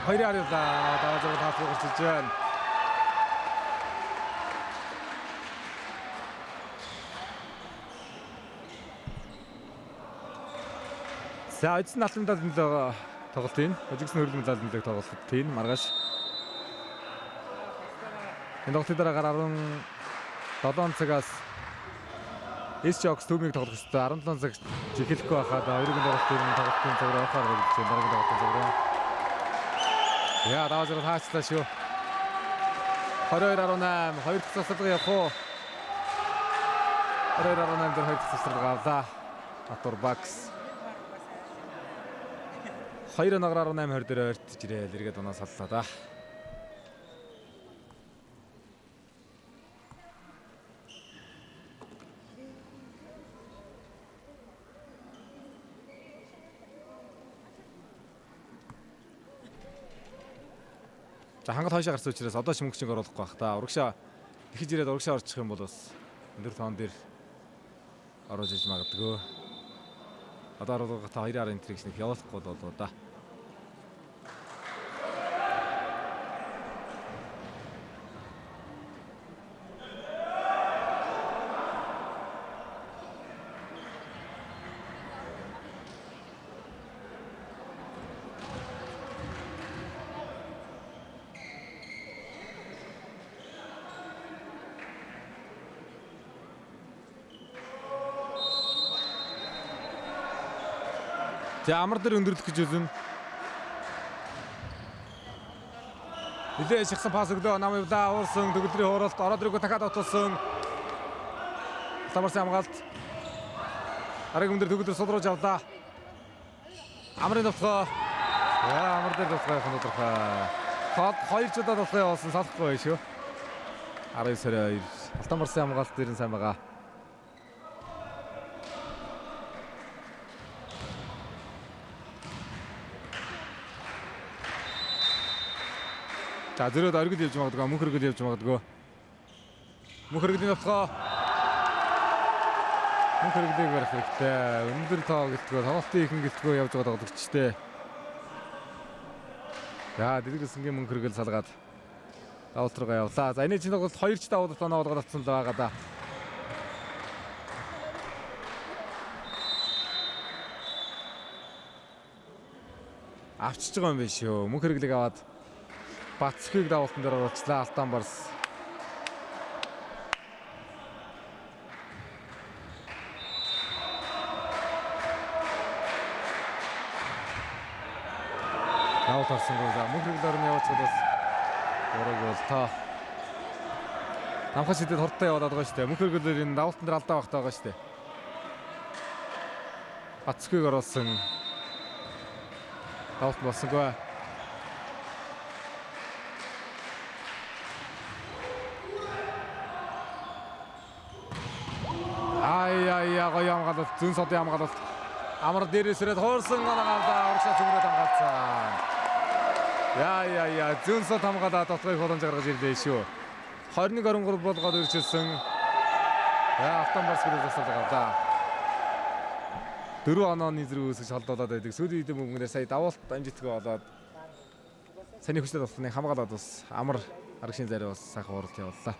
хоёрын арилаа даваа зураг таалбар гарч байна. За эцэн алтандад тоглолт юм. Хожигдсон хөрөлмөл алтандад тоглолт тийм маргааш. Энэ тоглолтын дараагаар 17 цагаас SJOX төмийг тоглох ёстой. 17 цаг эхлэхгүй байхад хоёрын тоглолтын тоглолтын цагаар авахаар гэж дараагийн тоглолтын цагаар Яа даваа зэрэг хаачлаа шүү. 22-18 хоёр дахь засварлага явах уу? 22-18 дээр хоёр дахь засварлага авлаа. Атур Бакс 2-18 дээр ойртож ирээл эргээд унаа саллаа да. За хангал хойшоо гарсан учраас одоо ч мөнгөчийг оруулахгүй бах та. Урагшаа дахиж ирээд урагшаа орчих юм бол бас өндөр тоон дээр оруулж иж магадгүй. Одоо оруулах та 2-аар интригшнийг явуулахгүй болоо да. За амар дээр өндөрлөх гэж үзэн. Нилээ шигсэн пас өглөө нам явлаа уурсан төгөлдрийн хууралт ороод ирэх дахиад отолсон. Самарсан хамгаалт. Ариг өндөр төгөлдөр сулруулж авлаа. Амрын товтгоо. Яа амар дээр товтгоо яхан тодорхой. Тод 2 жудаа товтгоо явуулсан салахгүй шүү. 19-2. Алтамарсан хамгаалт дээр нь сайн байгаа. За зөрөөд оргил явж магадгүй, мөнх хөргөл явж магадгүй. Мөнх хөргөлийн товтгоо. Мөнх хөргөлийг барих хэрэгтэй. Өндөр тоо гэлтгөө, тоглолтын ихэн гэлтгөө явж байгаа догдогчтэй. За дэлгэсэнгийн мөнх хөргөл салгаад давалт руугаа явлаа. За энэ чинь тоглолт 2 ч давалт оноо олгоод авсан л байгаа да. Авчиж байгаа юм биш үү? Мөнх хөргөлийг аваад Бацхыг давалтан дээр оруулчлаа Алтан Барс. Давалт орсон гоо. Мөнхрөглөөр нь явж байгаа бас ураг бол та. Намхас идэд хортой яваад байгаа шүү дээ. Мөнхрөглөөр энэ давалтан дээр алдаа багтаа байгаа шүү дээ. Бацхыг оруулсан. Давалт болсонгүй. Ай гоё хамгаалалт зүүн содын хамгаалалт амар дээрээс ирээд хуурсан гаалаа урагшаа цэврээд хамгаалцсан. Яа зүүн сод хамгаалаад дотгойг боломж гаргаж ирлээ шүү. 21-23 болгоод ирчихсэн. Яа Алтан Барс гэрээ засаад байгаа. 4 онооны зэрэг үсгэж холдуулаад байдаг. Сүүлийн үеийн мөнгнээр сая давуулт амжилтгүй болоод саний хүчлээ толтныг хамгаалаад бас амар аргашийн зарай бас сайхан уралт явууллаа.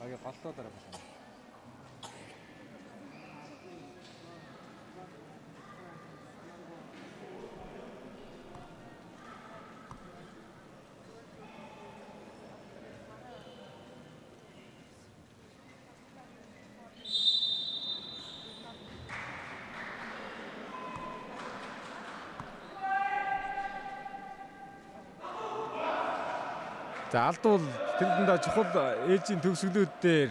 Ага голлоо дараа байна. За алдвал тэрэндээ чухал ээлжийн төгсгөлүүд дээр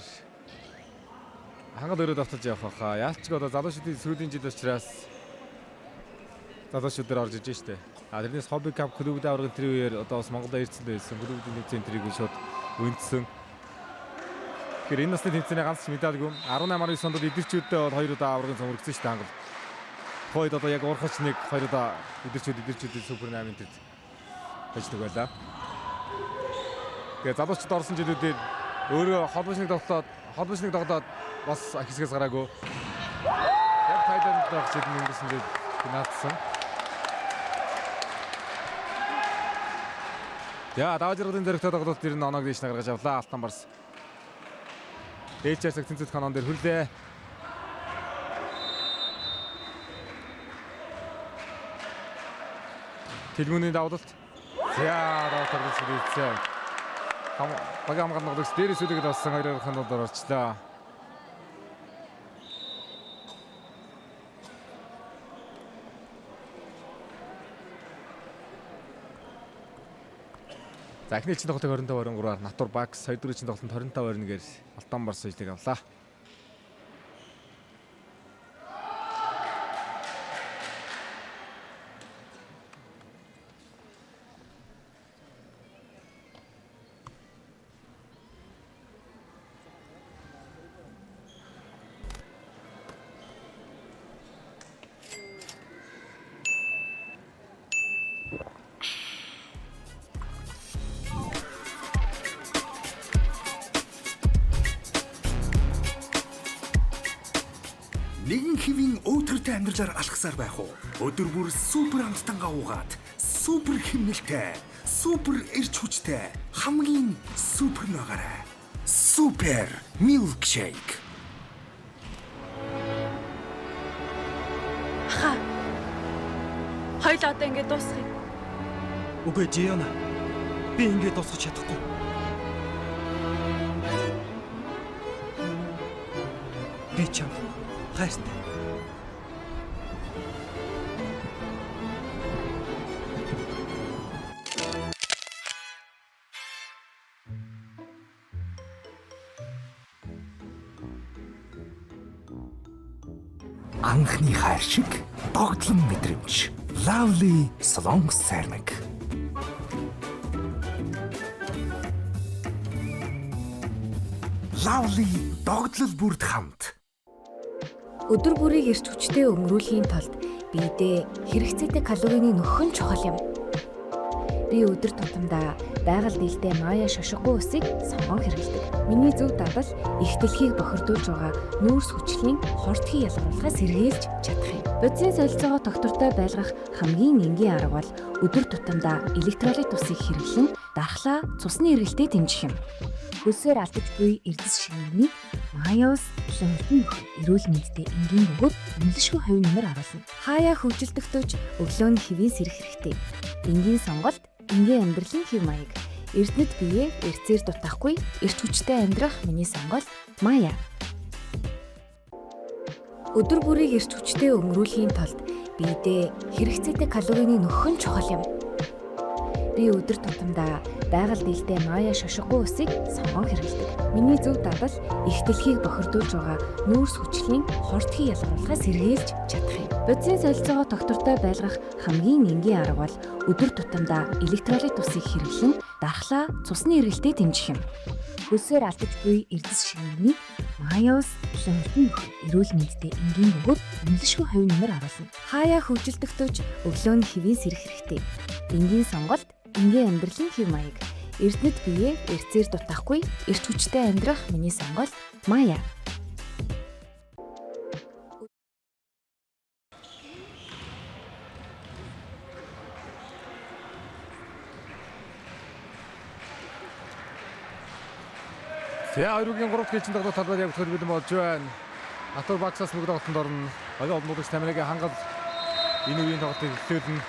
хангал өрөөд автаж явах хаа. Яалчгүй одоо залуучуудын сүүлийн жил учраас залуучууд дээр орж иж штэ. Тэрнээс хобби кап клубд аврагын тэр үеэр одоо бас Монголд ирсэн байсан. Клубын нэгэн центрийг шууд үндсэн. Тэгэхээр энэ насны тэмцээний ганц медальгүй 18-19 онд эдгэрчүүдтэй бол 2 удаа аврагын цом өргөсөн штэ хангал. Хойд одоо яг урхач нэг 2 удаа эдгэрчүүдийн супер 8-д ажилладаг байлаа. Тэгээ залуучууд орсон жилүүдээр өөрөө холбоочныг тоглоод бас хэсгээс гараагүй. Яг Тайланд байх жил мөнгөсөндөө наадсан. Яа даваа зэргийн дэрэгтэй тоглолт дэр нь оноог дэш гаргаж авлаа Алтан Барс. Дээчээс тэнцэх канон дээр хүлээ. Тэлмүний давалт. Яа давалт хийсэн. Багаам гамгадагс дээрээс үлээд болсон 2 хандлаар орчлаа. За эхний чинь тоглолтыг 25-23-аар Натур Бакс, хоёр дөрөвний чинь тоглолтод 25-21-ээр Алтан Барс ижлэг авлаа. Нэгэн хэвийн өөдрөтэй амьдралаар алхасаар байх уу? Өдөр бүр супер амттангаа уугаад, супер хэмнэлтэй, супер эрч хүчтэй, хамгийн супер ногоорой. Супер милкшейк. Ха. Хоёул одоо ингэ дуусгая. Үгүй Жиона. Би ингэж дуусгах чадахгүй. Би чам хайртай. Анхны хайр шиг догтлон мэдрэмж. Lovely Salon Ceramic. Lovely догтлол бүрд хамт. Өдөр бүрийг эрч хүчтэй өнгөрүүлэхийн тулд биедээ хэрэгцээтэй калорийн нөхөн чухал юм. Би өдөр тутамдаа байгаль дэлтэй мая шошгогүй усыг сонгон хэрэглэдэг. Миний зөв дадал их дэлхийг бохирдуулж байгаа нүүрс хүчлийн хортгийн ялгаруулгаас сэргийлж чадах юм. Бодисын солилцоогоо доктортой байлгах хамгийн энгийн арга бол өдөр тутамдаа электролит усыг хэрэглэн дархлаа цусны эргэлтэд дэмжих юм. Хөлсөөр алдаж буй эрдэс шингэнийг мая ус хэмжин эрүүл мэндэд энгийн бөгөөд үнэлшгүй хувь нэмэр оруулна. Хаяа хөгжилдөгтөж өглөөний хэвийн сэрэх хэрэгтэй. Энгийн сонголт энгийн амьдралын хэв маяг. Эрдэнэт бие эрцээр дутахгүй эрч хүчтэй амьдрах миний сонголт мая. Өдөр бүрийг эрч хүчтэй өнгөрүүлэхийн тулд биедээ хэрэгцээтэй калорийн нөхөн чухал юм. Би өдөр тутамдаа байгаль дэлтэй мая шошгогүй усыг сонгон хэрэглэдэг. Миний зөв дадал их дэлхийг бохирдуулж байгаа нүүрс хүчлийн хортгийн ялгаруулгаас сэргийлж чадах юм. Бодисын солилцоогоо доктортой байлгах хамгийн энгийн арга бол өдөр тутамдаа электролит усыг хэрэглэн дархлаа цусны эргэлтэд дэмжих юм. Хөлсөөр алдаж буй эрдэс шингэнийг мая ус хэмжин эрүүл мэндэд энгийн бөгөөд үнэлшгүй хувь нэмэр оруулна. Хаяа хөгжилдөгтөж өглөөний хэвийн сэрэх хэрэгтэй. Энгийн сонголт энгийн амьдралын хэв маяг. Эрдэнэт бие эрцээр дутахгүй эрч хүчтэй амьдрах миний сонголт мая. За хоёрын 3 гэлчин тоглолт талбайд яг төлөв бэлэн болж байна. Натур Баксаас мөнгө тоглолтод орно. Оюун олнуудыг Тамирагийн хангал энэ үеийн тоглолтыг эхлүүлнэ.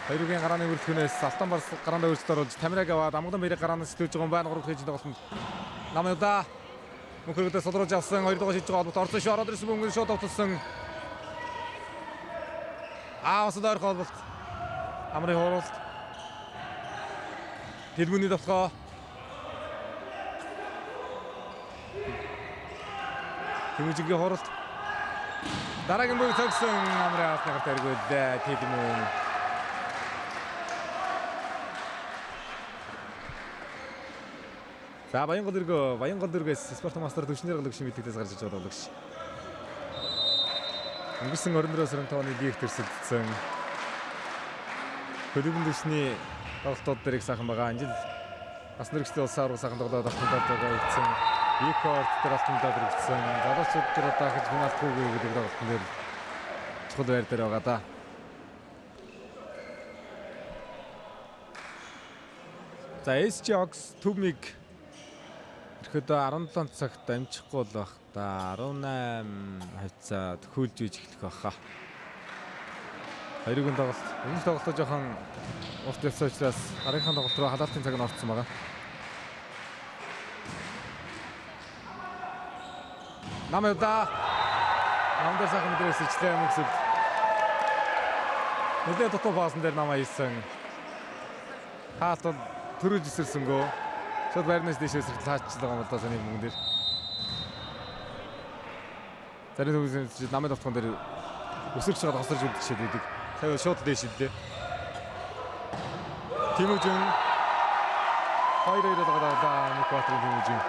Хоёрын гарааны өртгөнөөс Алтан Барс гараанд өрсөлдөд оруулж Тамираг аваад Амгалан Бэрэг гараанаас сэтгүүлж байгаа юм байна. 3 гэлчин тоглолтод намайда мөнгөдөө содруулж авсан 2 дугаар шийдэж байгаа холбоотой орсон шүү. Ороод ирсэн мөнгө шууд автсан. Осод ойрхон холболт. Амрын хууралт. Дэлгүүний тоглоо. Тэмүжигийн хоролт. Дараагийн бүгд цогсон амрын хаалтнаар тэргүүлээ. Тэдмэн. За Баянгол дэргээс спорт мастер төвчнэр галгш мэддэгдээс гарч иж байгаа галгш. Өнгөрсөн 24 сарын 5-ны лиг төрсөлдсөн. Хөдөлгөөн дэвшний тоглолтууд дэрэг сайхан байгаа. Анжил бас нэрэгчтэй улс аврал сайхан тоглоод автомдад байгаа гэсэн. Рекорд дээр автомдад хэрэгжсэн. Залуучууд дээр одоо хэж финалгүй гэдэг тоглолтын дээр чухал байр дээр байгаа да. За SG Ox Төмиг ихэд 17 цагт амжихгүй л байх та 18 хавцаад хөлж үж эхлэх байхаа. Хоёрын тоглолт. Энэ тоглолтоо жоохон урт явсан учраас дараагийн тоглолт руу халаалтын цаг нь орцсон байгаа. Намайда намдэр сайхан мэдрээс ичлээ мөксөд. Нэлээд дутуу баасан дээр намаа хийсэн. Хаалт бол төрүүлж эсэрсэнгөө. Шууд байрнаас дэшээс хаачдаг юм бол та саний мөнгөн дээр. Зарим хүмүүс намын товтгон дээр өсөрч чад хосорж үлдчихээд байдаг. Сая шууд дээш идлээ. Тиможин 2-2 байгаа Мукватрын Тиможин.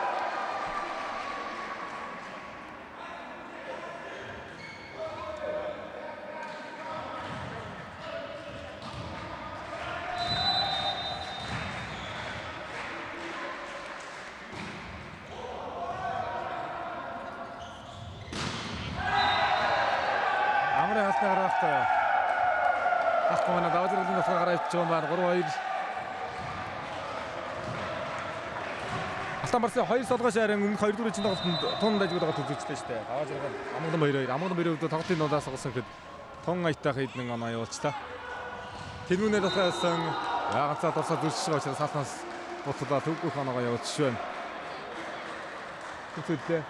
Амрын хасны гараахтай. Ах манай даваажрын нутгаа гараад ич байгаа маань 3-2. Алтанбарсын 2 солгош харин өмнөх 2-4 чинь тоглолтод тун дажгүй байгаа төзөжтэй шүү дээ. Даваажрын Амгалан 2-2. Амгалан 2-2 тоглолтын нудаас голсон гэхэд тун аятаа хэдэн оноо явуулчлаа. Тэрүүнээ дотоодсон ганцаа дурсаа дүрсэж байгаа учраас саалтнаас буцуулаад төвгөх оноогоо явуулчих байна. Тэгэлээ.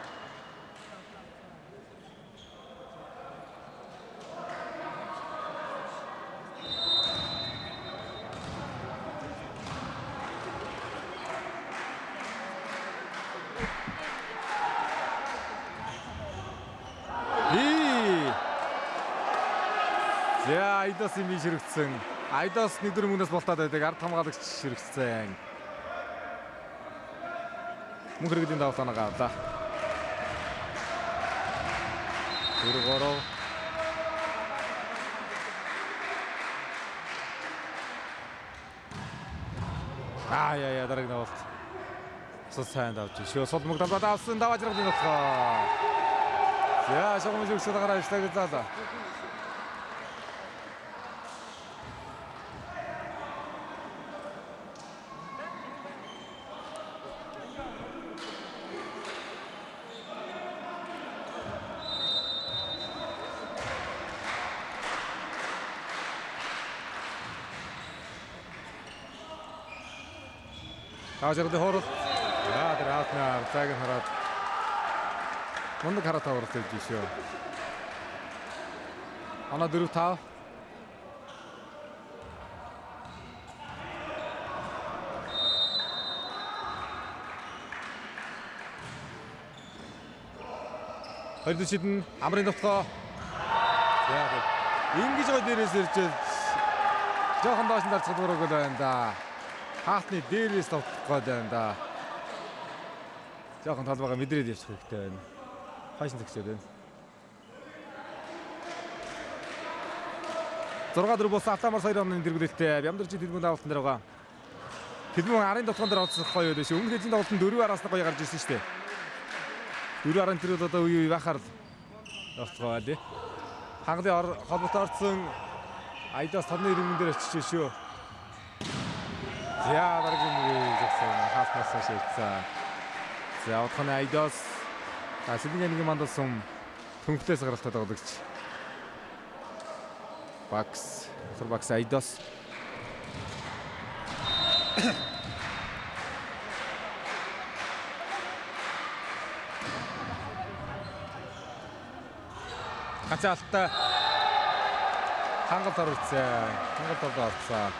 За Айдос юм ширэгдсэн. Айдос нэг дөрөв мөнгнөөс болтоод байдаг. Ард хамгаалагч ширэгдсэн. Мөн хэрэглийн давтал оноо авлаа. 4-3. Яа дараагийн давалт. Цус сайн давж шүү. Сул мөнгө талбад авсан даваажрын нутгаа. За шогмож өгсөд гараа ишлэг заалаа. Даваажрын хоол. Яа тэр хаалтнаа цагийг хараад мундаг хараад тавралт хийж шүү. Ана 4-5. Хоёрдугаар шидэн амрын товтгоо. Яа гэв. Ингиж гой дээрээс ирж жоохон доош нь дарцгад өрөөгөл байна да. Хаалтны дээрээс товтгох гээд байна да. Жоохон талбайгаа мэдрээд явчих хэрэгтэй байна. Хайшин зэгсээд байна. 6-4 болсон Алтанбар 2 оны дэргүүлэлттэй Бямдарчид Тэдмэн давалтан дээр байгаа. Тэдмэн арын дотгон дээр олцох гоё байлаа шүү. Өмнөх хэдийн давалтанд 4 араас нь гоё гарч ирсэн шүү дээ. 4 арын тэр одоо үе байхаар олцгоо байлээ. Хангалын холбоотой орцсон Айдас таны иргэн дээр очиж шүү. За дараагийн үе гэсэн хаалтнаас шийдсэн. За одхон Айдас Сидней нэг мандалсан төнхтөөс гаралтай тоглогч. Бакс Айдас. Гацаалтаа хангалт оролцсон. Хангалт оролцсон.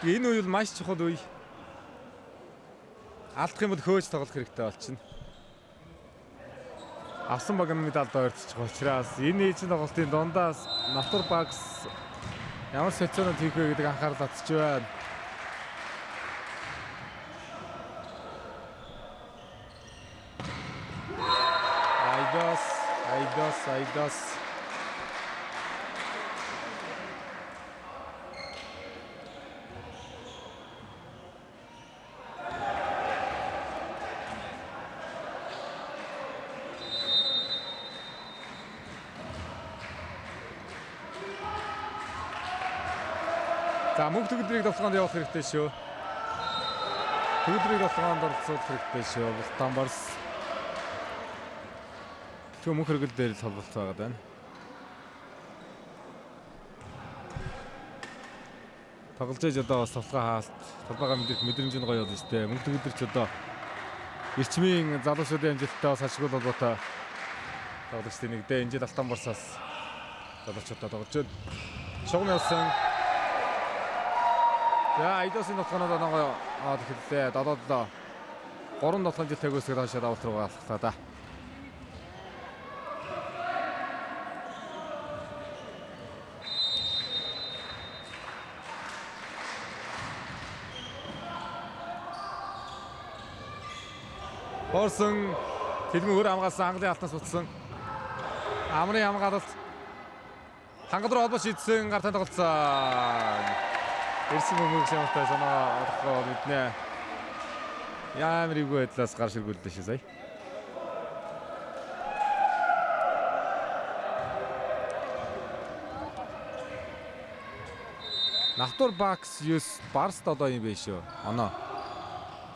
Энэ үйл маш чухал үе. Алдах юм бол хөөж тоглох хэрэгтэй болчихно. Авсан баг медалд ойртчих учраас энэ ээжийн тоглолтын дундаас Натур Бакс ямар сэтцэнүүд хийх вэ гэдэг анхаарал татж байна. Айдас. За мөнгө төгөлдрийг тоглоонд явах хэрэгтэй шүү. Төгөлдрийг тоглоонд оролцох хэрэгтэй шүү. Алтанбарс мөнх хэрэгэл дээр л холбоотой байгаа байна. Тоглож ээж одоо бас тоглоо хаалт талбайгаа мэдрэмж нь гоё болно шүү дээ. Мөнх төгөлдөр ч одоо эрчмийн залуучуудын амжилттай бас ашиггүй холбоотой тоглогчдын нэг дээ. Энэ жил Алтанбарсаас залуучуудаа тоглож байна. Шугам явсан За Айдосын нутгаанууд нөгөө тэгэхээр 7-7 3 нутгийн жил тагөөсгөр хашаа давалт руу галахтаа да. Орсон Тэлмэн өөр хамгаалсан Английн алтнаас утсан. Амрын хамгаалалт хангал руу холбож шийдсэн гартаа тоглолцсон. Ирсэн хүмүүс ямартай санаа олохгүй мэднэ. Ямар игүү байдлаас гар ширгүүлдэ шээ сая. Навтур Бакс 9 Барс 7 юм биш үү? Оноо.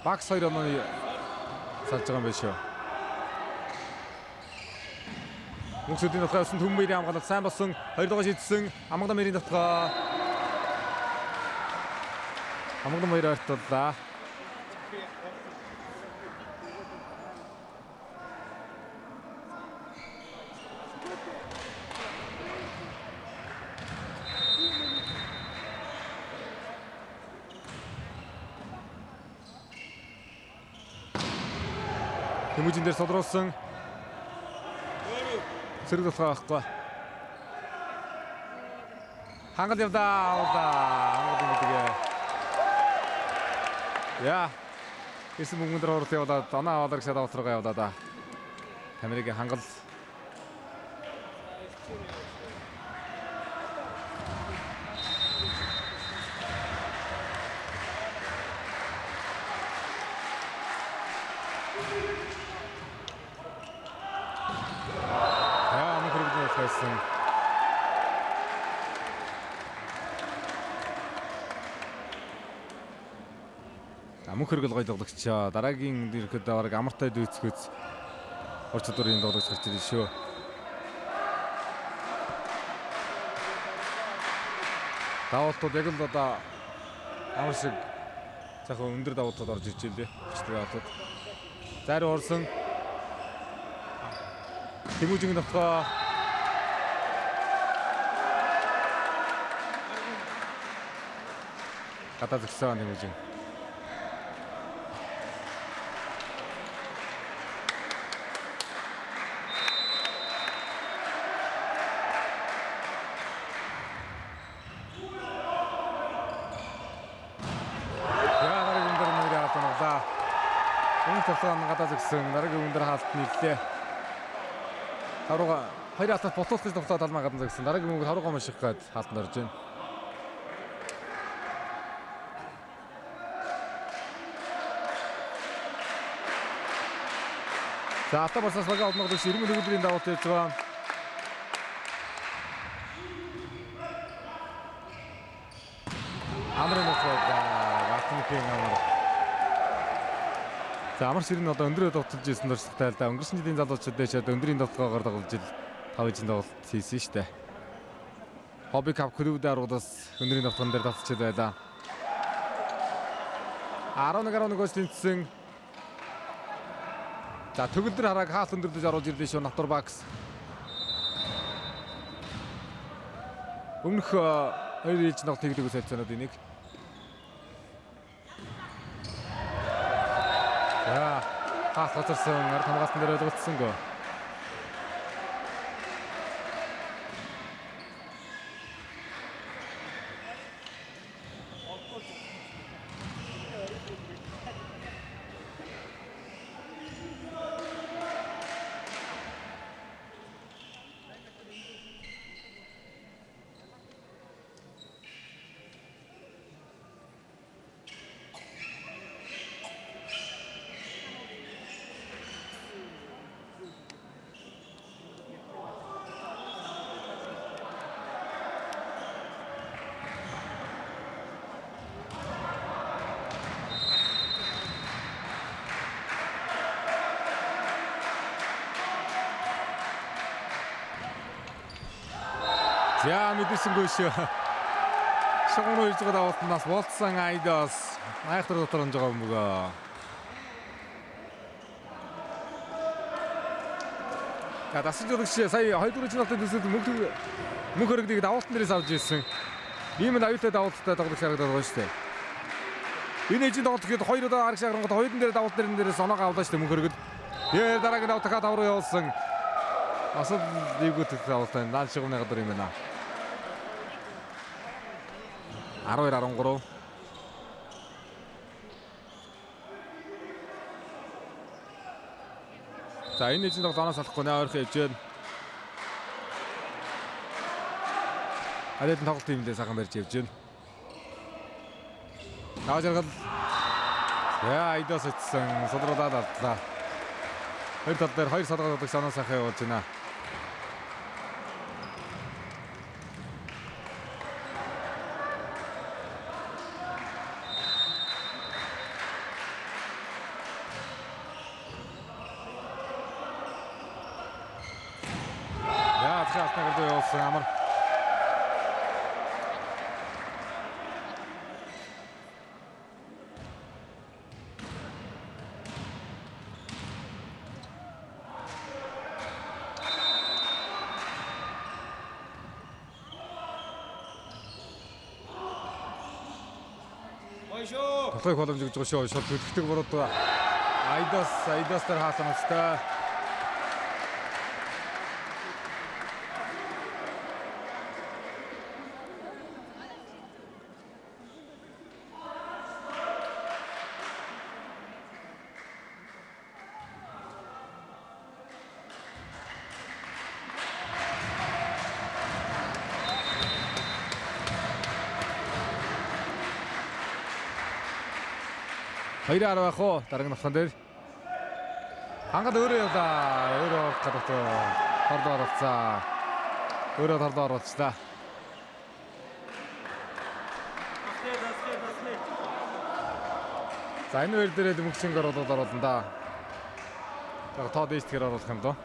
Бакс 2 оноо салж байгаа юм биш үү? Мөнхсөдийн нутгаас Төмбөрийн хамгаалалт сайн болсон 2 дугаар шийдсэн Амгалан мэрийн нутгаа. Амгалан мэрийн ойртоллаа. Тэмүүжин дээр содруулсан зэрэг тулгаа байхгүй. Хангал явдаа. Хангал мэдгээ. Яа. Эсэм мөнгөнд оролт явуулаад оноо аваад гшаад авахргаа явуулаа да. Камерыг хангал. Мөнх хэрэгэл гоё тоглогчоо. Дараагийн ихэд бараг амартай дүйцгөөц орч чадварын тоглогч гарч ирсэн шүү. Давалтууд яг л одоо амар шиг захаа өндөр давалтууд орж ирж илээ. Давалтууд. Зари орсон. Тэмүүжин нутгаа гадаа згсэн Тэмүүжин. Тавтан гадаа згсэн дараагийн өндөр хаалт нийллээ. Харууга 2 хатад ботуулах гэж тоглоод алмаа гадаа згсэн. Дараагийн мөнгө харууга маш их гээд хаалтанд орж байна. За ата барсаас бага одногдож ирмэн төгөлдрийн давалт явж байгаа. Амрын нутгаа Батмикийн амар. За амар ширэн одоо өндрөө тоглож ирсэн дурсагтай л да. Өнгөрсөн жилийн залуучууд дэшээд өндрийн тоглоогоор тоглож ил 5 жилийн тоглолт хийсэн шүү дээ. Хобби кап клубд аргуудаас өндрийн тоглоом дээр татчихад байлаа. 11-11-өөс тэнцсэн. За төгөлдөр харааг хаалт өндөрлөж оруулж ирлээ шүү Навтур Бакс. Өмнөх 2 ээлж тоглолт хийдэг үсэлцэнүүд энийг. За хаалт гоцорсон ард хамгаалтан дээр ойлгогдсонгүй. За мэдээсэнгүй шүү. Шогон руу ирж байгаа давалтнаас болцсон Айдос айхтар дотор онж байгаа юм бөгөө. За дасч өгч сая 2 дугаар жилийн төсөлд мөнх хөрөгдгийг давалтан дээрээс авч ирсэн. Ийм л аюултай давалттай тоглох шаардлага байгаа шүү дээ. Энэ ээжийн тоглолт гээд 2 удаа арга шагрангууд хоёрын дээр давалт дээрээс оноогоо авлаа шүү дээ мөн хөргөл. Тэгээ дараагийн давалт дахиад авруу явуулсан. Асад нэгүт давалт байна. Наал шигмны гадар юм байна. 12-13. За энэ ээжийн тоглолт оноос салахгүй нэ ойрхон явж байна. Адэдэн тоглолт тиймдээ сайхан барьж явж байна. Наажаргал яа идос ицсэн содролаад алдлаа. Тэр тал дээр 2 садгаад санаа сайхан явуулж байна. Яа цааштай гол явуулсан амар. Тоглох боломж өгж байгаа шүү. Шууд төлөвлөлтөг бурууд Айдас дээр хаасан устай. Хоёроор байх уу дараагийн ноххон дээр хангал өөрөө явлаа. Өөрөө гадагт торлоо оролцсон. Өөрөө торлоо оруулчлаа. За энэ хоёр дээрээ дэмгшинг оруулан да. Яг тоо дэжтгэр оруулах юм доо.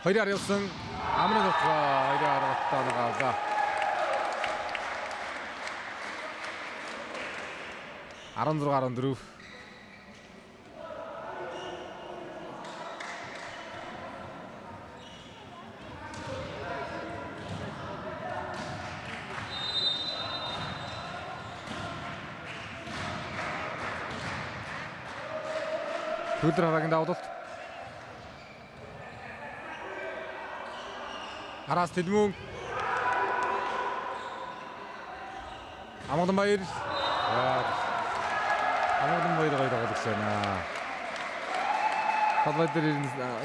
Хоёроор явсан амрын нутгаа хоёроор оруултаа авлаа. 16-14. Өдөр харагийн давуулт. Араас Тэдмүн. Амгалан баяр. Амгалан баяр гоё тоглогч байна. Тоглолт дээр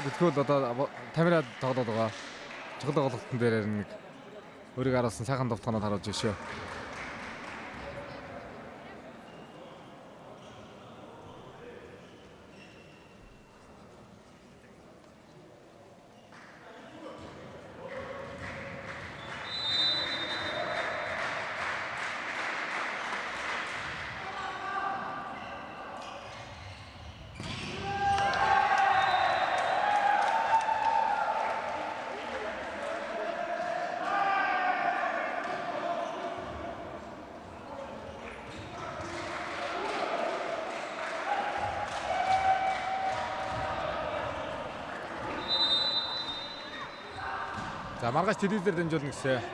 дэлгүүл одоо камерад тоглоод байгаа. Чухал тоглолтын дээр нэг өөрийг аруулсан сайхан довтгоноод харуулж байна шүү. За маргааш телевизээр дамжуулна гэсэн.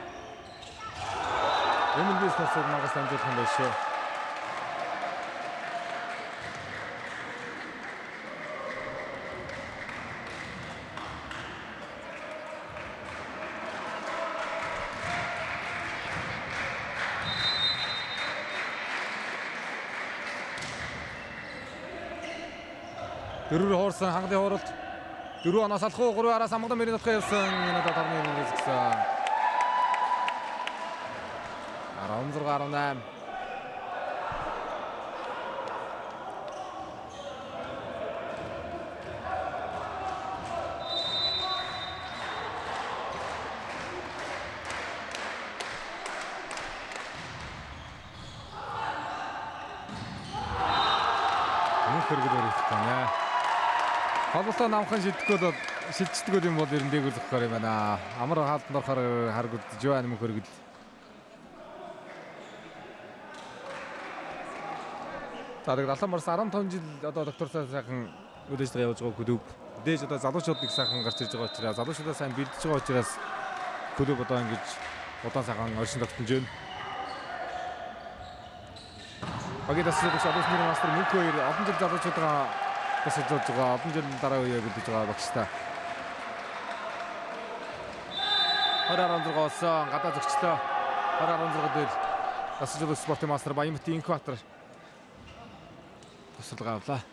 MLB спортсыг маргааш дамжуулах юм байна шүү. Дөрөв хуурсан хангалтын хууралт 4 оноос алхуу 3-аараас амгалан мөрийн нутгаа явсан. Энэ одоо тарны юм гэсэн. 16-18. Холбоотой намхан шилждэг юм бол ер нь дээгүүр зохихоор юм байна. Амар хаалтанд орохоор харагдаж байна мөн хөргөл. За тэгээд Алан Барс 15 жил одоо доктортой сайхан Үдээжтэй явж байгаа клуб. Үдээж одоо залуучуудыг сайхан гарч ирж байгаа учраас залуучуудаа сайн бэлдэж байгаа учраас клуб одоо ингэж удаан сайхан оршин тогтнож байна. Багийн тасалж одоос нэр мастер мөнх хоёр олон жил залуучуудаа тасалж байгаа. Олон жил дараа үеэ бэлдэж байгаа багштай. 2016-оос гадаа зөрчлөө. 2016 дээр тасалж спортын мастер Баянбатын Инкватор тасалгаа авлаа.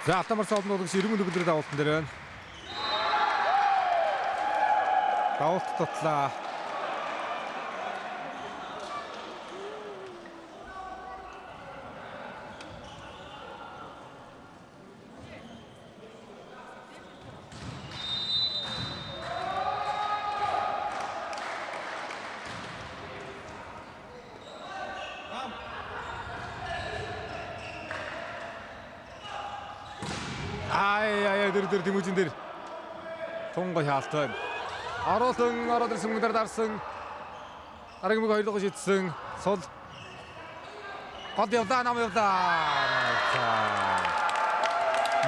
За Алтамар цаалнуудагч 90 төгөлдөр давуултан дээр байна. Давуулт тутлаа. Дөр Тэмүүжин дээр тунга хаалт байна. Оруулан ороод ирсэн мөнгөөр дарсан. Дараагийн мөнгө хоёрлого шийдсэн. Сул. Гол явдаа нам явдаа.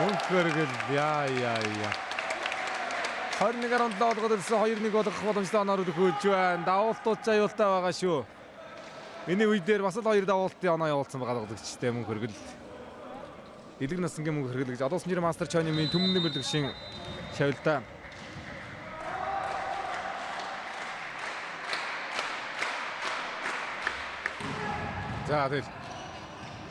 Мөнгөргөл яа. 21-аар олгоод ирсэн 2-1 болох боломжтой оноор хөлж байна. Давуултууд аюултай байгаа шүү. Миний үе дээр бас л 2 давуултын оноо явуулсан байгаа гологчтой мөнгөргөл. Илэг насангийн мөнгө хэрэглэж одоос нэр мастер Чонымын төмний бэлгшин шавилдаа. За тэгэл.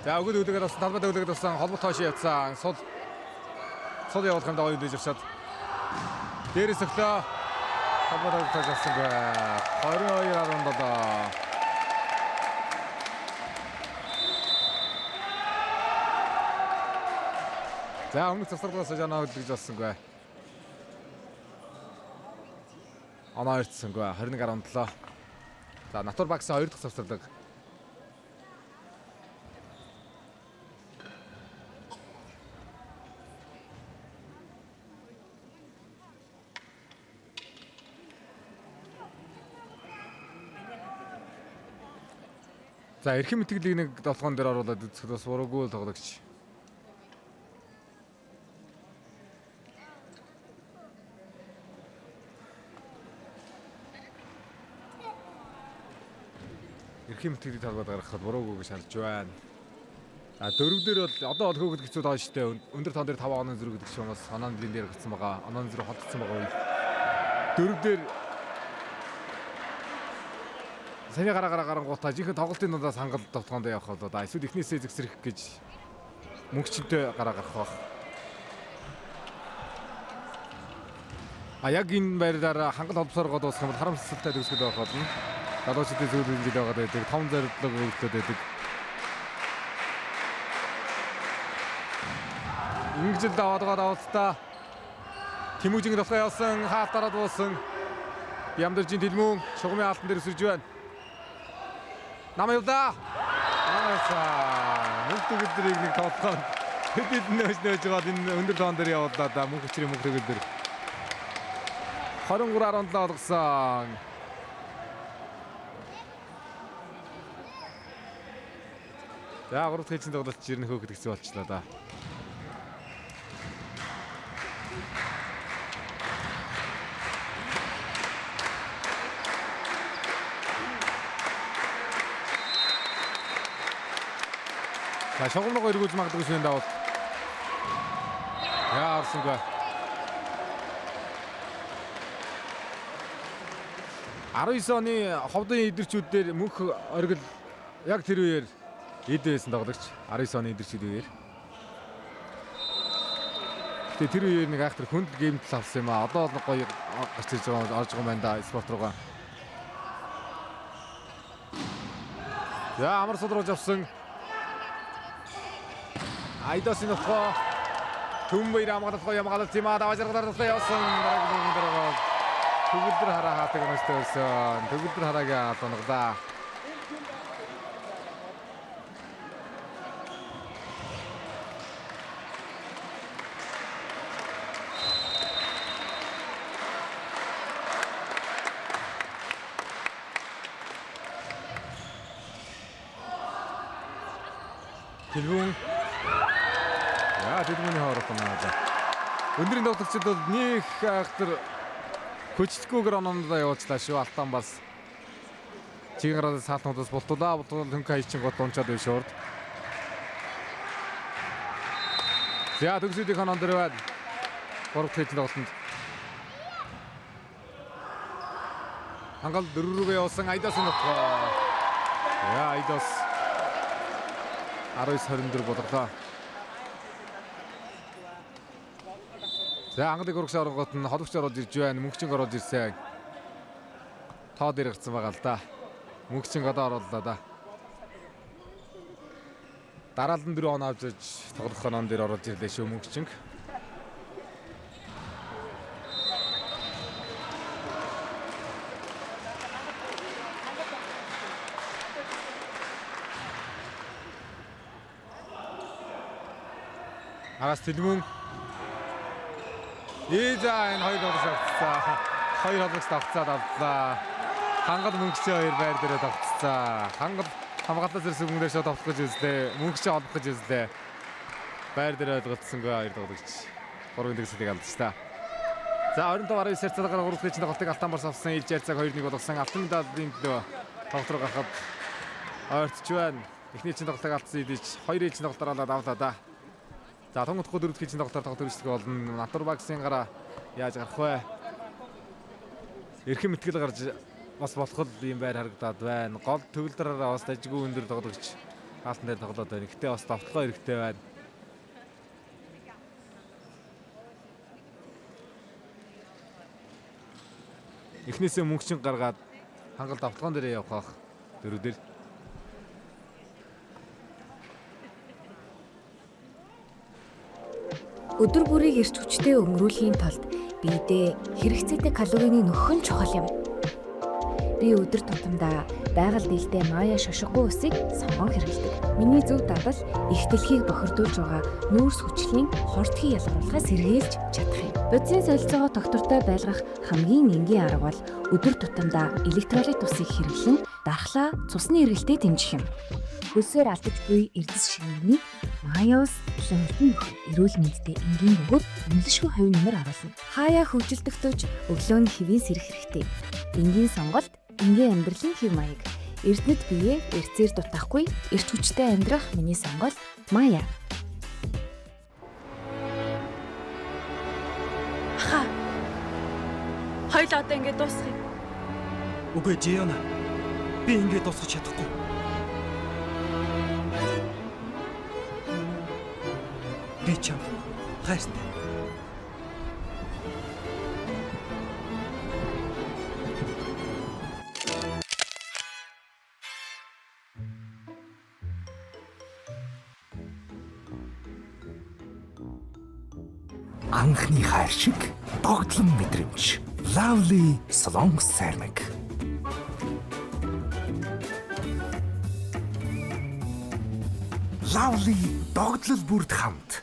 За өгөөд үлээгээд бас талбайд үлээгээд бас холбот хойш явцсан. Сул явуулах юм даа хоёр дэж авчаад. Дээрээс өглөө талбайд хойш явсан бай. 22-17. За өмнөх завсарлагаас оноо хөдлөж болсонгүй. Оноо ирцсэнгүй 21-17. За Натур багсын 2 дахь завсарлага. За эрхэм мэтгэлийг нэг толгоон дээр оруулаад үзэхэд бас буруугүй л тоглогч. Эрхэм мэтгэлийг талбайд гаргахад буруугүй гэж шалж байна. А дөрөвдөр бол одоо бол хөөгд хэцүү таа штэ. Өндөр тоон дээр 5 оноо зэрэг гэдэг чинь бас оноо нэлен дээр гацсан байгаа. Оноо зэрэг холдсон байгаа үе. Дөрөвдөр саяны гарангуудаа жинхэнэ тоглолтын дундаас хангалт тоглоонд явах бол да эсвэл эхнээсээ зэгсрэх гэж мөнгөчөнтэй гараа гарах баг. А яг энэ байраар хангал холбосоор дуусгах юм бол харамсалтай төгсгөл байх болно. Залуучуудын зүйлүүд ингэж байгаад байдаг. Том зорилго өгүүлээд байдаг. Ингэж л даваалтаа Тэмүүжин толгой явсан хаалтаараа дуусан. Ямдэржин Тэлмүүн шугамын хаалтан дээр өсөж байна. Нам явдаа. Мөнх төгөлдрийг нэг тоглоом. Тэд нөөж байгаа энэ өндөр тоон дээр явууллаа да мөнх хүчрийн мөнх төгөлдөр. 23-17 олгосон. За 3 дахь хэлцэн тоглолт жирнэ хөөхд хэцүү болчихлоо да. За шугамруу эргүүлж магадгүй шин давал. Яа орсонгүй. 19 оны ховдын идэрчүүд дээр мөнх оргил яг тэр үеэр эд байсан тоглогч 19 оны идэрчүүд үеэр. Тэгээ тэр үеэр нэг айхтар хүнд геймтэл авсан юм аа. Одоо л гоё гарч ирж байгаа орж байгаа юм байна да спорт руугаа. За амар судрууж авсан. Айдасын нөхөө Түмбэр ямагалт тима даважралаар туслаа явсан. Дараагийн төгөлдөр хараа хаадаг өнөстэй байсан. Төгөлдөр хараагаа тоноглаа. Дэлгүүн. Яа, дэлгүүний хоорох юм аа. Өндрийн тоглогчид бол нэг ахтар хүчтэйгээр онондоо явуулчлаа шүү. Алтан бас чигээр саалтнуудаас бултуулаа. Хөнх хайчин гол унчаад байв шуурд. За төгсөдийн хонон дээр байна. 3 хэдэн тоглолтод хангал 4 рүүгээ явуулсан Айдас нөхөө. Яа, Айдас 19-24 бодлоо. За англиг урагш оргот нь холбогч ороод ирж байна. Мөнхчин ороод ирсэн. Тоо дээр гарсан байгаа л да. Мөнхчин одоо орууллаа да. Дараалан 4 он авч иж тоглох онон дээр ороод ирлээ шүү мөнхчин. Агаас Дэлгүүн энэ хоёр тоглож авцсан. Хоёр тоглогч давцаад авлаа. Хангал мөнгөчөө хоёр байр дээрээ давцсан. Хангал хамгаалалтаас ирсэн хүн дээр шууд тоглох гэж үзлээ. Мөнгөчөө олох гэж үзлээ. Байр дээрээ ойлгоцсонгүй хоёр тоглогч. 3 дэгсэлийг алдчихсан. За 25-19 цацаагаар 3 дэжин тоглолтыг Алтан Барс авсан. Илж ярьцаг 2-1 болгосон. Алтан медалийн төлөө тоглолт руу гарахад ойртч байна. Эхний чинь тоглолтыг алдсан Илж 2 ээлжийн тоглолтоор авлаа да. За тонгодохгүй 4 дэжин тоглолтоор тоглох хэрэгсдэг болно. Натурбаксын гараа яаж гарах вэ? Эрхэм мэтгэл гарч бас болох юм байр харагдаад байна. Гол төвлөрөөрөө бас дажгүй өндөр тоглогч хаалтан дээр тоглоод байна. Гэтэ бас давталгаа хэрэгтэй байна. Эхнээсээ мөнгөчин гаргаад хангал давталгаан дээрээ явах дөрөвдөр. Өдөр бүрийг эрч хүчтэй өнгөрүүлэхийн тулд биедээ хэрэгцээтэй калорийн нөхөн чухал юм. Би өдөр тутамдаа байгаль дэлтэй мая шошгогүй усыг сонгон хэрэглэдэг. Миний зөв дадал их дэлхийг бохирдуулж байгаа нүүрс хүчлийн хортгийн ялгаруулгаас сэргийлж чадах юм. Бодисын солилцоогоо доктортой байлгах хамгийн энгийн арга бол өдөр тутамдаа электролит усыг хэрэглэн дархлаа цусны эргэлтэд дэмжих юм. Хөлсөөр алдаж буй эрдэс шингэнийг Маяус шимтэн эрүүл мэндтэй энгийн бөгөөд үнэлшгүй хувь нэмэр харуулна. Хаяа хөгжилдөгтөж өглөөний хэвийн сэрэх хэрэгтэй. Энгийн сонголт, энгийн амьдралын хэв маяг. Эрдэнэт биеэ эрцээр дутахгүй, эрч хүчтэй амьдрах миний сонголт Мая. Ха. Хоёул одоо ингэ дуусгая. Үгүй Жиона. Би ингэ дуусгах чадахгүй. Би чамд хайртай. Анхны хайр шиг догтлон мэдрэмж. Lovely Salon Ceramic. Lovely догтлол бүрд хамт.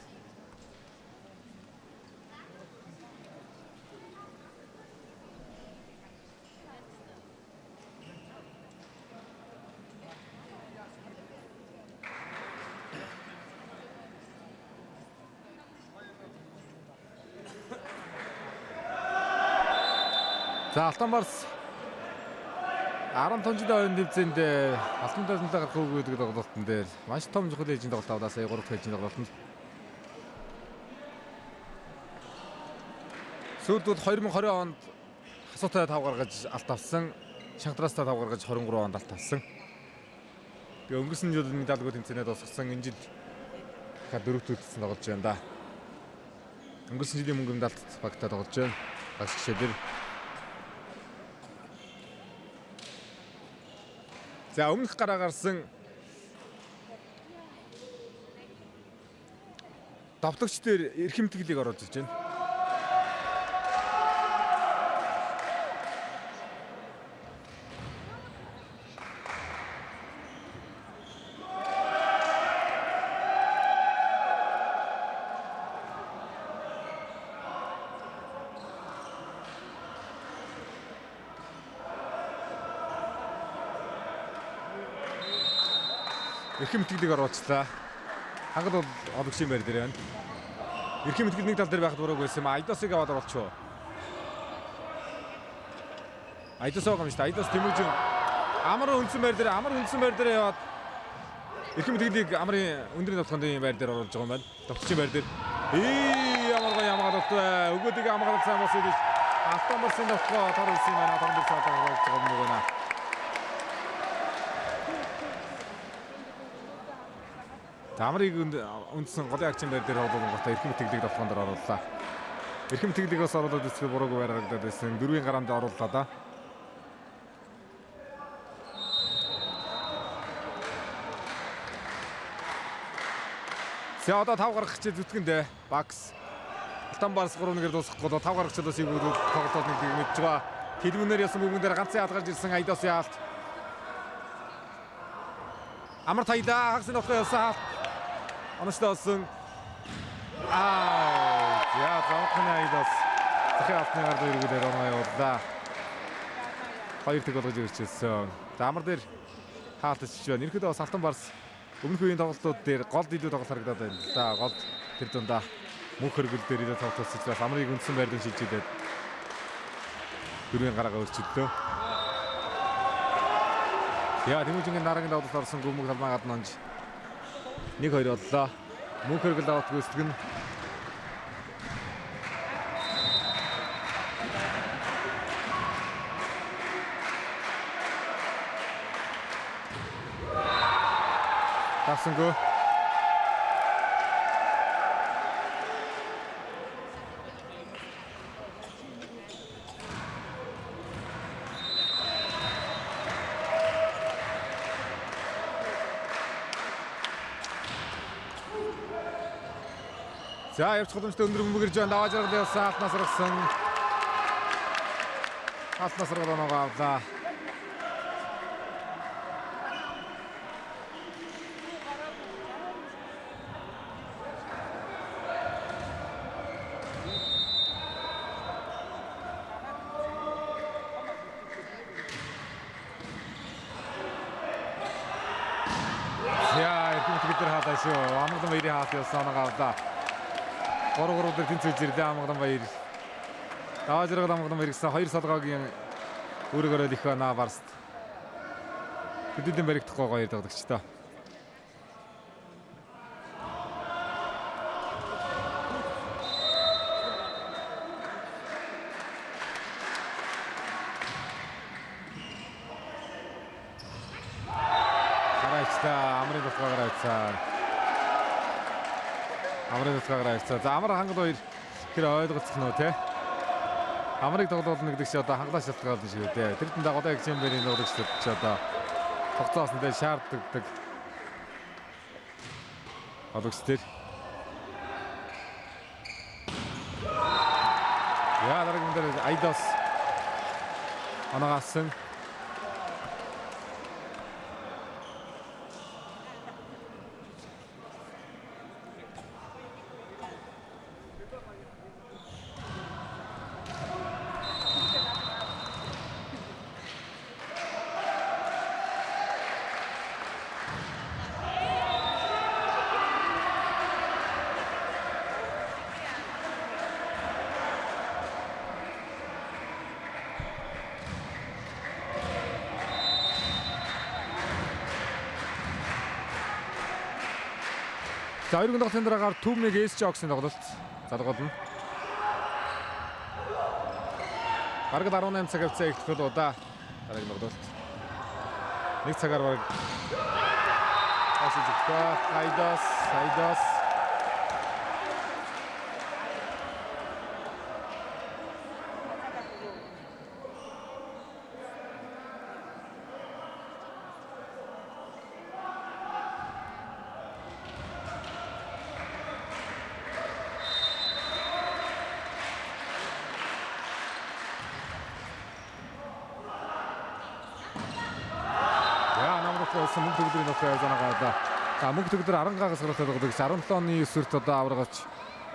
За Алтан Барс 15 жилийн ойн тэмцээнд алтан медальтай гарах уу гэдэг тоглолтын дээр маш том чухал ээлжийн тоглолт авлаа. Сая 3 дахь ээлжийн тоглолтод сүүлдүүд 2020 онд хасуутай 5 гаргаж алт авсан. Шантраастай 5 гаргаж 23 онд алт авсан. Тэгээ өнгөрсөн жил медальгүй тэмцээнээ дуусгасан. Энэ жил дөрөвтүүдсэн тоглож байна да. Өнгөрсөн жилийн мөнгө медальт багтаа тоглож байна. Багш гişэдэр. За өмнөх гараа гарсан давтагч дээр эрхэм тэтгэлийг оруулж ирж байна. Эрхэм тэтгэлийг оруулчлаа. Хангад бол одогшийн байр дээр байна. Эрхэм тэтгэл нэг тал дээр байхад бурууг байсан юм. Айдосыг аваад оруулчихв. Айдос байгаа юм шүү дээ. Айдос Тэмүүжин амар хүнсэн байр дээр яваад эрхэм тэтгэлийг амрын өндрийн тоглохын байр дээр оруулж байгаа юм байна. Тоглолтын байр дээр. Ямар гоё хамгаалалт вэ? Өгөөдийг хамгаалах сайн болсон гэж алтан барсын тоглоо торуулсан юм байна. Тондор цаатаа оруулж байгаа юм байна. Амрыг үндсэн голын агчин байр дээр оруулсан гот эрхэм тэтгэлийг тоглохын дээр орууллаа. Эрхэм тэтгэлийг бас оруулаад үзэхэд буруугүй байрагдаад байсан. Дөрвийн гараанд орууллаа да. За одоо 5 гарах хичээл зүтгэндээ Бакс Алтан Барс 3-1-ээр дуусгах гол 5 гарах хичээлээс юу тоглолтод нэг мэдж байгаа. Хэлмэнээр ясан бүгэн дээр ганцхан ядгарч ирсэн Айдос яалт. Амар тайда хагсын нотгоо явсан. Онцлоосон. Я заахны Айдос. Захиа алтны гард өргөдөө оноо явууллаа. Хоёр тэг болгож ирчихсэн. За амар дээр хаалтч байна. Ерөнхийдөө бас Алтан Барс өмнөх үеийн тоглолтууд дээр гол илүү тоглолт харагдаад байна. За гол тэр дундаа мөнх хөргөл дээр илүү тоглолт учраас амрыг үндсэн байрлал шилжүүлээд дөрвийн гараагаа өрчөлдөө. Яа Тэмүүжингийн дараагийн тоглолт орсон гүмэг талбай гадна онж 1-2 боллоо. Мөнх хөргөл авалт гүйцэтгэн. Тасангүй. За явж боломжтой өндөр бөмбөгөрж байна. Даваа жаргал явсан алтнаас гаргасан. Алтнаас гаргал оноогоо авлаа. Амгалан баярын хаалт явсан оноогоо авлаа. 3-3 дээр тэнцвэж ирлээ Амгалан баяр. Даваа жаргал Амгалан баяр гэсэн 2 салгаагийн өөрөөрөө их байна Барст. Хэдийдэн баригдахгүй гоё тоглогчтой. Амрын тусгаагаар авцаа. За амар хангал хоёр тэр ойлголцох нөө те. Амрыг тоглоулна гэдэг чинь одоо хангалаа шалтгаалж шүү дээ. Тэр дэндээ голын агчин бэрийн тоглогчдод ч одоо тогтоосонд шаарддаг.Ологч тэр. Яа дараагийн дээр Айдос оноогоос За 2 тоглолтын дараагаар Төв 1 SC Ox-ын тоглолт залгуулна. Бараг 18 цаг хавцаа эхлэх удаа дараагийн тоглолт. 1 цагаар бараг Хайдас мөнгө төгдрийн нөхөй заагаад за мөнгө төгдөр Арангаагаас гаралтай байгаа гэж 17 оны 9-т одоо аврагч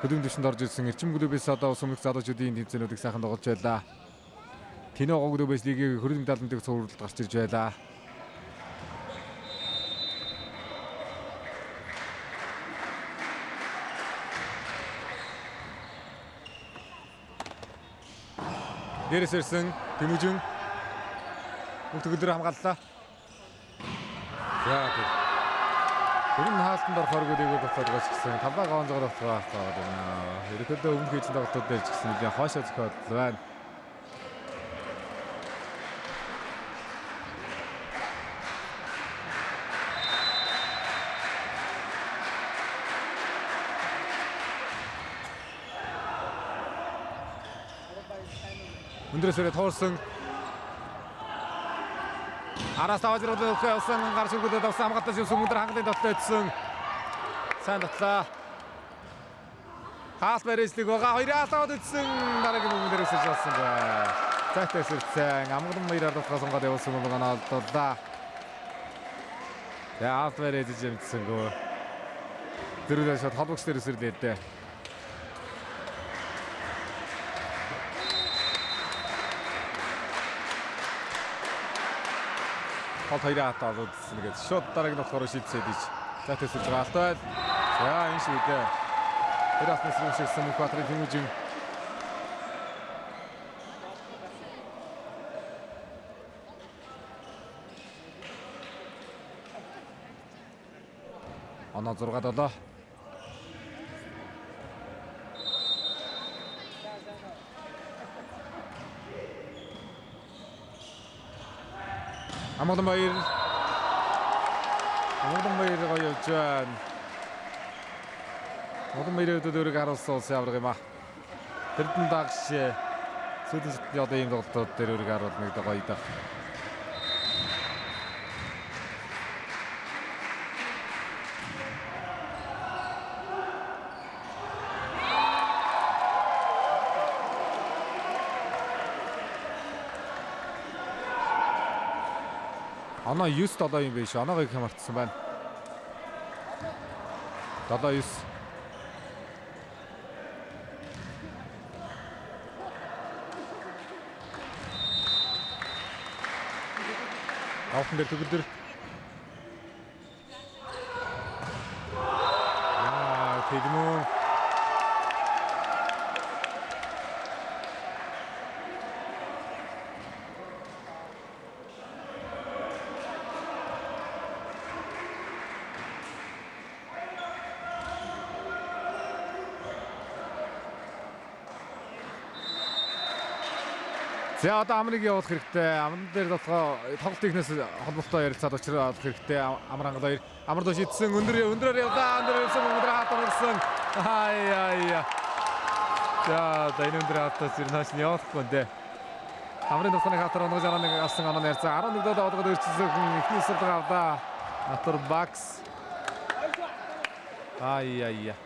хөдөлгөөн дэвшинд орж ирсэн Эрчим клубээс одоо сүмлэг залуучуудын тэмцээнүүдийг сайхан тоглож байлаа. Кино клубээс лигийн хөрөлмөд медаль цувралд гарч ирж байлаа. Дээрээс ирсэн Тэмүүжин мөнгө төгдөр хамгааллаа. За тэр хаалтанд орохоор гүлээгөө болоод байгаа ч гэсэн талбай гаван зогоод байгаа байна. Ерөнхийдөө өмнөх хийсэн тоглолтууд дээр ч гэсэн нэлээд хоошоо зөхиод байна. Өндрөөсөө тоорсон Араас тавжраад явсан гар шүргүүдэд авсан хамгаалалтаас юм сүмүндэр хангалын дотлоо идсэн. Сайн дотлоо. Хаалт барьжлыг байгаа. Хоёроо таваад идсэн. Дараагийн мөнгөөр өсөж болсон бай. Цайтаас ирсэн. Амгалан баяраар дотлоо сонгоод явуулсан байгаа нь олдолоо. За хаалт барьж имцсэнгөө. Дөрөвдөө шат холбогч дээр өсөрлээ дээ. Хоёроо хатаад үзсэн гэж шууд дараагийн болохоор шийдсэй диж. За тэсэлж байгаа алтай. За энэ шийдээ. Тэр атнаас руу шигсэн Мөнхбаатарын Тэмүүжин. Оноо 6-7. Амгалан баяр гоё явж байна. Амгалан баяр өдөрөг харуулсан улсын авраг юм а. Тэрдэн дагш сүүлийн шатны одоо ийм тоглолтууд дээр өрөг харуулна гэдэг гоё даа. Оноо 9-7 юм биш. Оноогыг хямартсан байна. 7-9. Авсан дээр төгөлдөр. Тэгмүү. За одоо амрыг явуулах хэрэгтэй. Амран дээр дотоо тоглолт ихнээс холбоотой ярилцаад очроо авах хэрэгтэй. Амар хангал хоёр. Амар доо шийдсэн. Өндрөөр явлаа. Өндөр явсан. Өндөр хаатан ирсэн. Ай. За энэ өндөр хаатаас ирнээс нь явахгүй нэ. Амрын дотооны хатар онгож анааны алсан анаа ярьсан. 11 доод одгоод өрчсөн. Ихний сэрдэг авлаа. Натур бакс. Ай.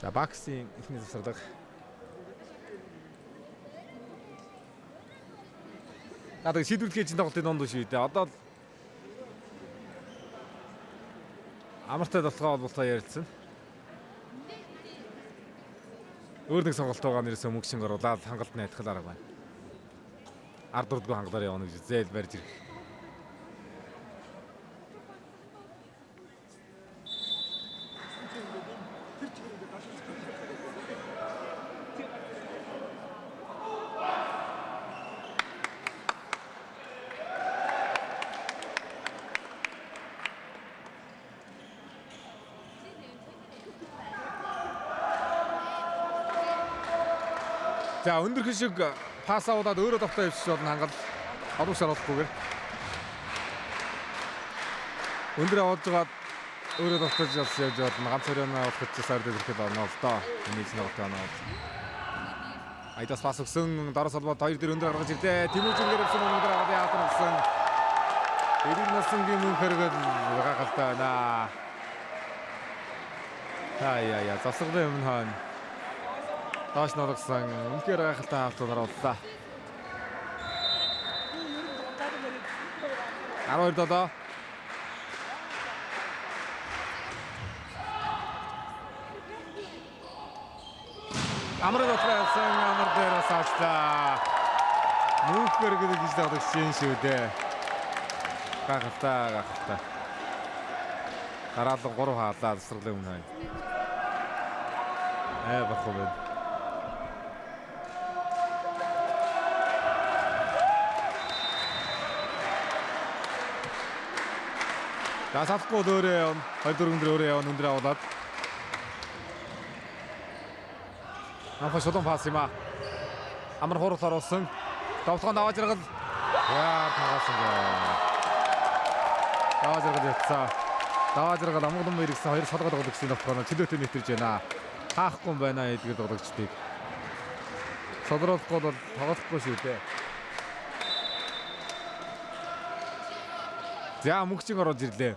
За баксын ихний засвардаг. Надад шийдвэрлэгээ чинь тоглолтын донд шүү дээ. Одоо амартай толгой болтой ярилцсан. Өөр нэг сонголт байгаа нэрээс мөнгө шинг оруулаад хангалтны адилхан арга байна. Ард урдгүй хангалаар явна гэж зээл барьж ирэх. За өндөр хишиг пас аваад өөрөө тогтоо явчих болно хангал олох шаардлагагүйгээр. Өндөр аваад жагаад өөрөө тогтож явж болно. Ганц өрөөнөө авах гэж сард ирэхэд байна л доо. Энийг л ногт байна. Айдас пас өгсөн дараас холбоод 2 дээр өндөр гаргаж ирлээ. Тэмүүлжингээр явсан өндөр аваад яатар гэсэн. Эдгээр насангийн мөн хэрэгэл гахалтай байна. Яа засаглын өмнө хойно. Тааш норгосон үнхээр гахалтай автодар боллоо. 12-7. Амар дотлаасан амар дээр саачлаа. Мөнхөр гэдэг гэж дагдаг шин шүү дээ. Гахалтай. Дараалал 3 хаалаа засаглын өмнө хойно. Бахов. Дасахгүй өөрөө явна. 2-4 өндөр өөрөө явна өндөр аваад. Намха шулуун пас юм аа. Амар хурал оруулсан. Довтлогонд аваад жаргал. Яа тагасан гээ. Аваад жаргал явцаа. Аваад жаргал амгалан мэрэгсэн 2 салгаад байгаа гэсэн довтлогоо чөлөөтэй нэвтэрж байна. Хаахгүй юм байна эдгээр тоглогчдыг. Содруулахгүй бол тоглохгүй шүү дээ. За мөнгөчийн орж ирлээ.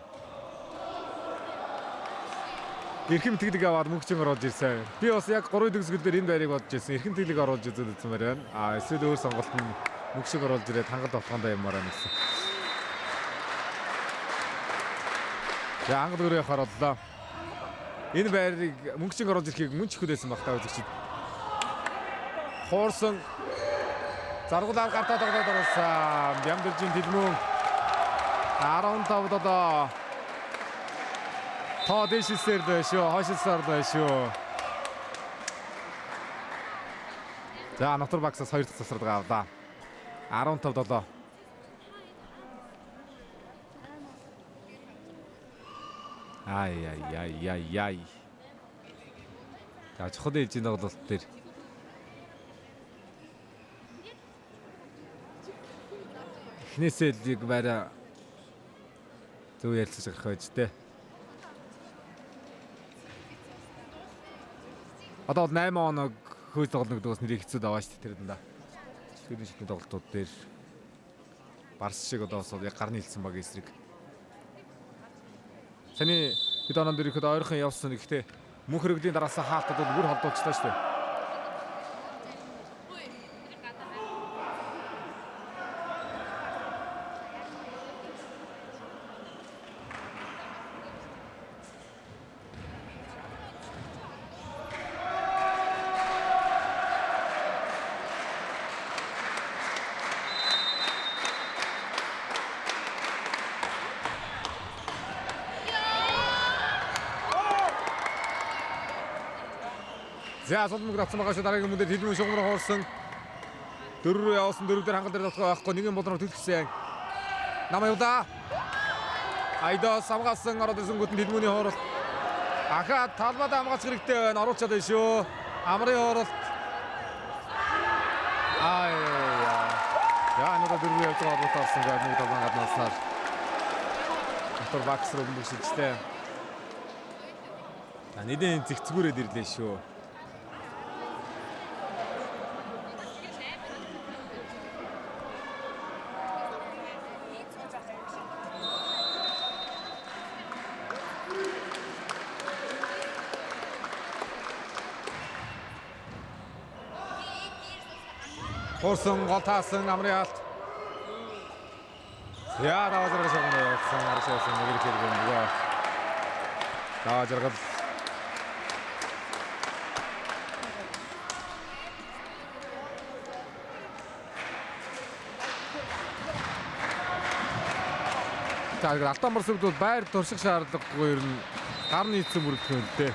Эрхэм тэглэг аваад мөнгөчийн орж ирсэн. Би бас яг 3 дэгсгэл дээр энэ байрыг бодож ирсэн. Эрхэм тэглэг орж үзсэн байна. Эсвэл өөр сонголт нь мөнгөчийн орж ирээд хангал тоглохондоо юмараа гэсэн. За хангал өөрөө явахаар боллоо. Энэ байрыг мөнгөчийн орж ирэхийг мөн ч хүлээсэн баг таа үзэгчид. Хоорсон заргуулаар гартаа тоглоод орсон. Бямдэржин Дэлмөн 15-7. Тоо дэшсээр шүү, хойшилсаар шүү. За Нотор багсаас 2 дахь засварга авлаа. 15-7. Ай. За чухал ээлжийн тоглолт дээр эхнээсээ лиг бараа зөв ярилцаж гарах байж тээ. Одоо бол 8 хоног хөөж тоглоно гэдэг бас нэрийг хэцүү даваа шүү дээ тэр дандаа. Ширхэг ширхэг тоглолтууд дээр Барс шиг одоо бас яг гарны хэлсэн баг эсрэг. Саний хэд оноо дээр ихэд ойрхон явсан гэхдээ мөн хэрэглийн дараасаа хаалтад бол бүр холдуулчлаа шүү дээ. За сулмаг авсан байгаа шүү дараагийн мөндөд Хэлмэн шугамраа хуурсан. 4 рүү явсан 4 дээр хангал дээр тоглох байхгүй нэгэн болноор төлөвсөн. Намаа юудаа. Айдас хамгаалсан ороод исэн гүтэн Хэлмэний хоорол. Ахаа талбад хамгаалах хэрэгтэй байна. Оруулчаад байна шүү. Амрын хоорол. Яа нэг 4 рүү явж байгаа болтолсон гэдэг нэг талбан гаднааснаар. Мотор бакс руу мөшөлжтэй. Нэгэн зэгцгүүрээд ирлээ шүү. Хорсон гол таасан амрын алт. Яа даваа зэрэг шагнаа явсан аршаасан нэг хэрэг юм нөгөө. Даваа зэрэг Тэгэхээр алтан морсогд бол байр турших шаардлагагүй ер нь гарны эцэг бүрдэх юм дээ.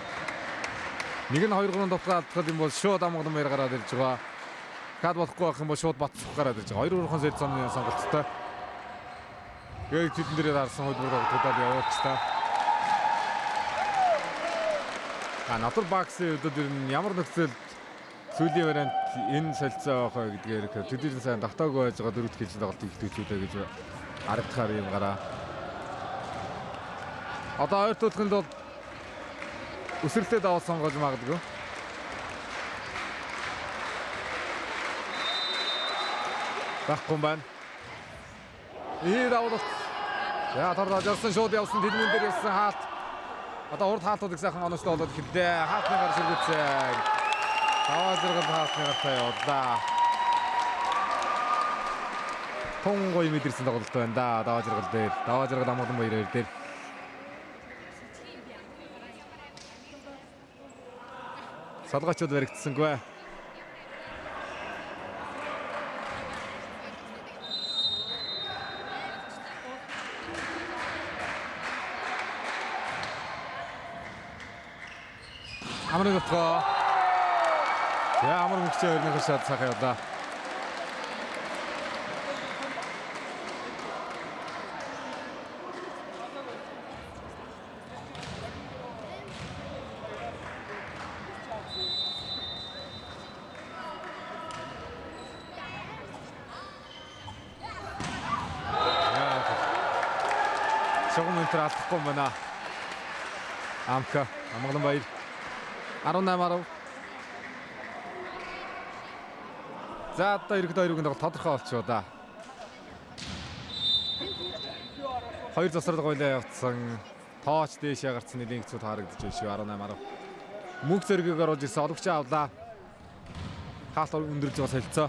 Нэг нь 2-3 давтгаа алдах юм бол шууд амгалан байр гараад ирж байгаа. Кад болохгүй байх юм бол шууд батцах гараад ирж байгаа. 2-3 сет цомны сонголттой. Яг тэдэн дээрээ дарсан хөлбөр тоглоод явуулчихлаа. Нотор баксын өдөр ер нь ямар нөхцөл сүүлийн вариант энэ солилцоо авах гэдгээр төдийлөн сайн давтаагүй байж байгаа дөрөвд хэлсэн тоглолт ихтэйчүүдээ гэж харагдахаар юм гараа. Одоо ойр тулханд бол өсрэлтээ даваад сонгож магадгүй. Байхгүй юм байна. Даваад. За тордож явсан шууд явсан дэлмэн дээр явсан хаалт. Одоо урд хаалтууд их сайхан оноцтой болоод ихэдээ хаалтны гар ширгэцээ. Даваа зэрэг хаалтны гартай явлаа. Тонгой мэдэрсэн тоглолт байна да. Даваа зэрэг дээр. Даваа зэрэг амгалан баяр дээр. Салгачууд баригдсангүй. Амрын дотгоо. Яа амар мөчөө өрнөх шат цахаа да. Шогом энтер алдахгүй юм байна. Амка амгалан баяр. 18-10. За одоо ерөнхийдөө хоёрын тоглолт тодорхой болчихоо да. Хоёр засварлага байлаа явцсан. Тооч дээшээ гарцсан нэлийн хэцүү харагдаж байна шүү 18-10. Мөнх зэргийг оруулж ирсэн олгч авлаа. Хаалт өндөрж байгаа солилцоо.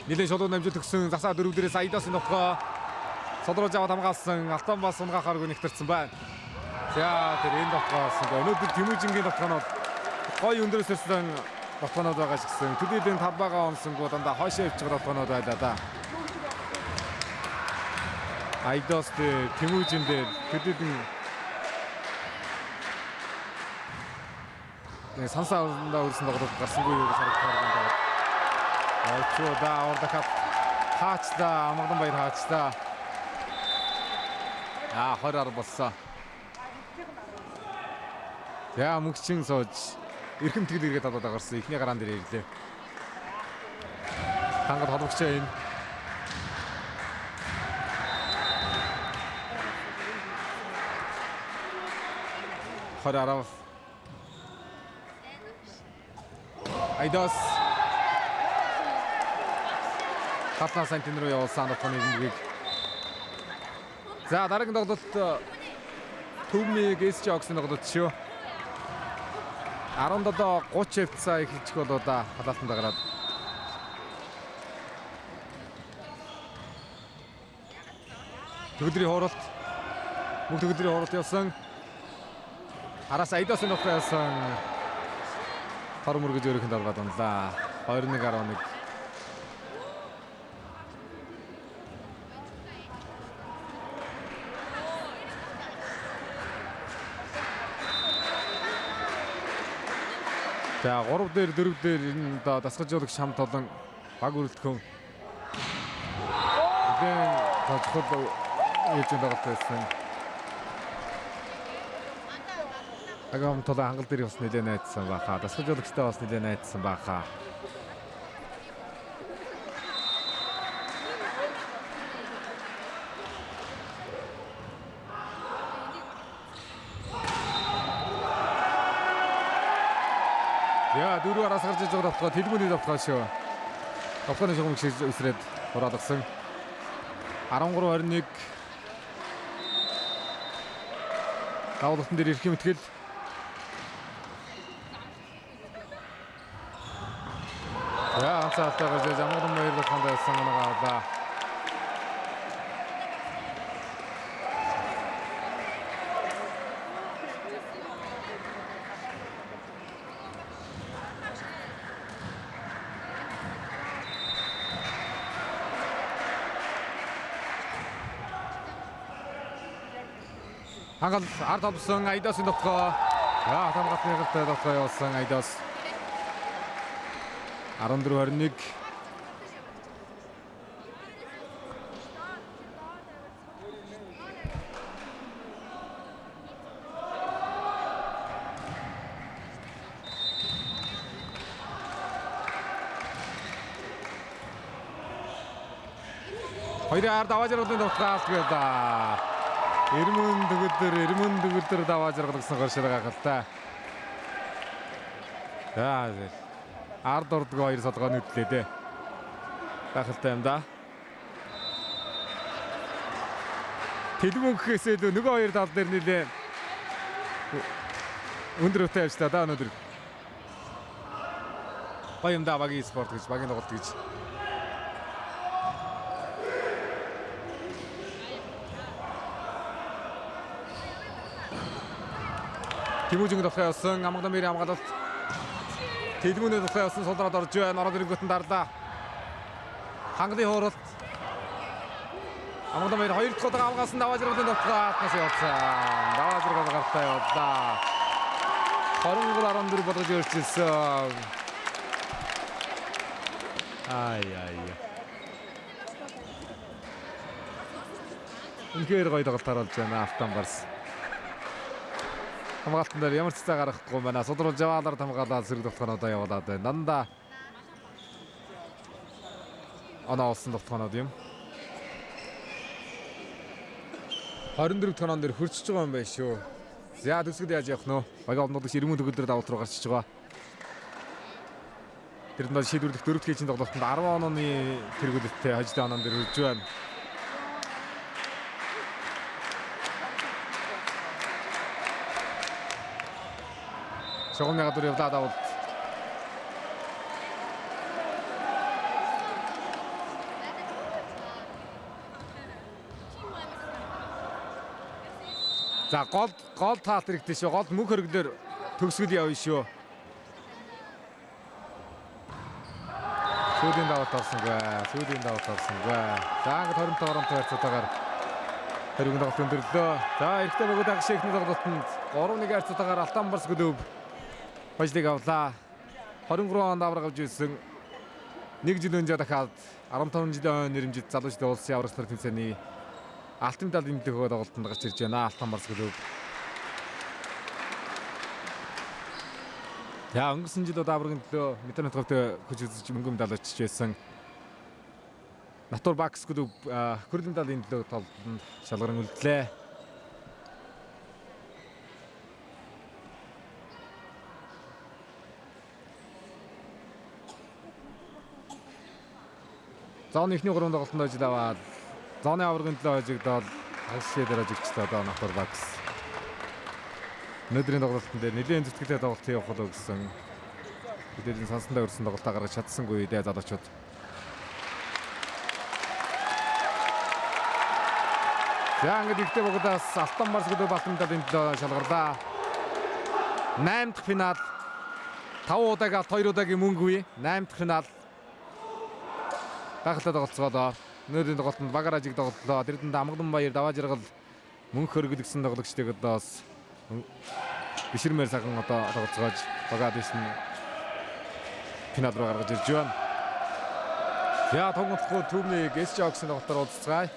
Нилийн шулуун намжууд төгсөн засаа дөрөв дээрээс Айдасын нутгаа содруулж аваад хамгаалсан Алтан бас унгахааргүй нэгтэрсэн байна. За тэр энэ дотгоос өнөөдөр Тэмүүжингийн дотгоо нь гой өндөрөөс ирсэн дотгоонууд байгаа шигсэн. Төдийдэн тавбаага онсонгоо дандаа хойшоо явж байгаа дотгоонууд байлаа да. Айдас дээр Тэмүүжин дээр төдийдэн сансаа өрсөн тоглолт гарсангүй юу гэж харагдаж байна. Очоо да ордоход хаачта амгалан баяр хаачта. 20 болсон. Яа мөгчин сууж эрхэм тэгэл иргэд таваад гарсан. Эхний гараан дээр ирлээ. Хангад холбогчоо энэ. Хараарав. Айдас. Хатна сантин руу явуулсан дотооны нэрийг. За дараагийн тоглолт Төвний ГСЖ Оксын тоглолт шүү. 17:30 хвцаа эхэлчих болоо да халаалтанд гараад. Төгөдрийн хууралт. Мөнх төгөдрийн хууралт явсан. Араас Айдасын нутгаа явсан. Хор мөргөж өөрөөхөнд ороод онлаа. 21-11. За 3 дээр 4 дээр энэ одоо дасгалжуулагч хамт олон баг өрөлтгөн. Эдгээр тохиол ээлжинд байгаа байсан. Агам толон хангал дээр бас нэлээд найдсан баха. Дасгалжуулагчтай бас нэлээд найдсан баха. Яа дөрөв араас гарч иж байгаа давтгаа тэлмүний давтгаа шүү. Давтгааны шугам шиг өсрээд хураалгасан. 13-21. Давлалтан дээр ирэх юм итгэл. Яа анцаалтаа гарч амгалан баяр давтгаанд байсан манайгаа. Хангал ард тавсан Айдасын дотгоо. Яа хамгаалтны гэртээ дотгоо явуулсан Айдас. 14-21. хоёрын ард даваа жаргалын тоглолт гэлээ. Эрмэн төгөлдөр даваа жаргал гэсэн горшоо гахалтай. За ард ордгоо хоёр солгоо нүдлээ дээ. Гахалтай юм да. Тэлмөнгөхөөс илүү нөгөө хоёр тал дээр нэлээ өндөр өвтэй явж та өнөөдөр. Гоё юм да багийн спорт гэж багийн тоглолт гэж. Тэмүжин тоглох явсан Амгадамбарын хамгаалалт. Тэлмүнээ тоглох явсан солдроод орж байна. Ороод ирэнгүүтэн дарлаа. Хангалтын хууралт. Амгадамбар хоёр дахь удаа авгасан даваа жаргалын тоглох атнаас явсан. Даваа жаргал гартай явлаа. 23-14 болгож өөрчилсөн. Ай. Үнэхээр гоё тоглолт харуулж байна Автомбарс. Хамгаалтан дээр ямар ч цаа гарахгүй юм байна. Содруулж яваалаар хамгаалаад сэрэг тоглохоноо явуулаад байна. Дандаа оноо олсон тоглохоноо юм. 24 тонон дээр хөрчиж байгаа юм байна шүү. За төсгөл яаж явах нөө? Багийн олнодогч Эрмэн төгөлдөр давалт руу гарчиж байгаа. Тэр нь шийдвэрлэх дөрөвт кейжийн тоглолтод 10 онооны тэргүүлэлттэй хожид оноон дээр үрж байна. Шогомны гадуур явлаа давалт. За гол таалт хэрэгтэй шүү. Гол мөнх хөргөлөөр төгсгөл явна шүү. Сүүлийн давалт орсонгүй. За ингээд хоромтой харьцаатаагаар хэрэг тоглолт өндөрлөө. За эрэгтэй бөгөөд агш ихний тоглолтод 3-1 харьцаатаагаар Автомбарс клуб бажлыг авлаа. 23 онд авраг авж ирсэн. 1 жил önce дахиад 15 жилийн нэрмжид залуучдын улсын аврагч нар тэмцээний алтан медалийн төлөвөө тоглолтод гарч ирж байна. Автомбарс клуб. За өнгөрсөн жил аврагын төлөө интернет хөвтө хүч үзэж мөнгө медаль очиж байсан. Натур Бакс клуб хүрээлэн медалийн төлөө тоглолтод шалгаран үлдлээ. Зооны ихний 3 тоглолтод ажил аваад зооны аврагын төлөө хожигдоод агшээ дээр хожигчлаа одоо Натур Бакс. Өнөөдрийн тоглолтын дээр нэлийн зүтгэлтэй тоглолт хийх болов гэсэн хэдийн сонсондоо өрсөн тоглолтоо гаргаж чадсангүй дээ залуучууд. За ингээд ихтэй богдоос Автомбарс клуб алтан медалийн төлөө шалгарлаа. 8 дахь финал 5 удааг авт 2 удаагийн мөнгө үе. 8 дахь финал гахалтай тоглолцоолоо. Өнөөдрийн тоглолтод багаар ажиг тоглолоо. Тэрдэнд Амгадамбаяр даваа жаргал мөнх хөргөлгсөн тоглогчдыг одоос биширмээр саган одоо тоглоцоож багаад дэсэн финал руу гаргаж ирж байна. За тоглолтын төвний ГС Жоксын тоглолтоор уулзцгаая.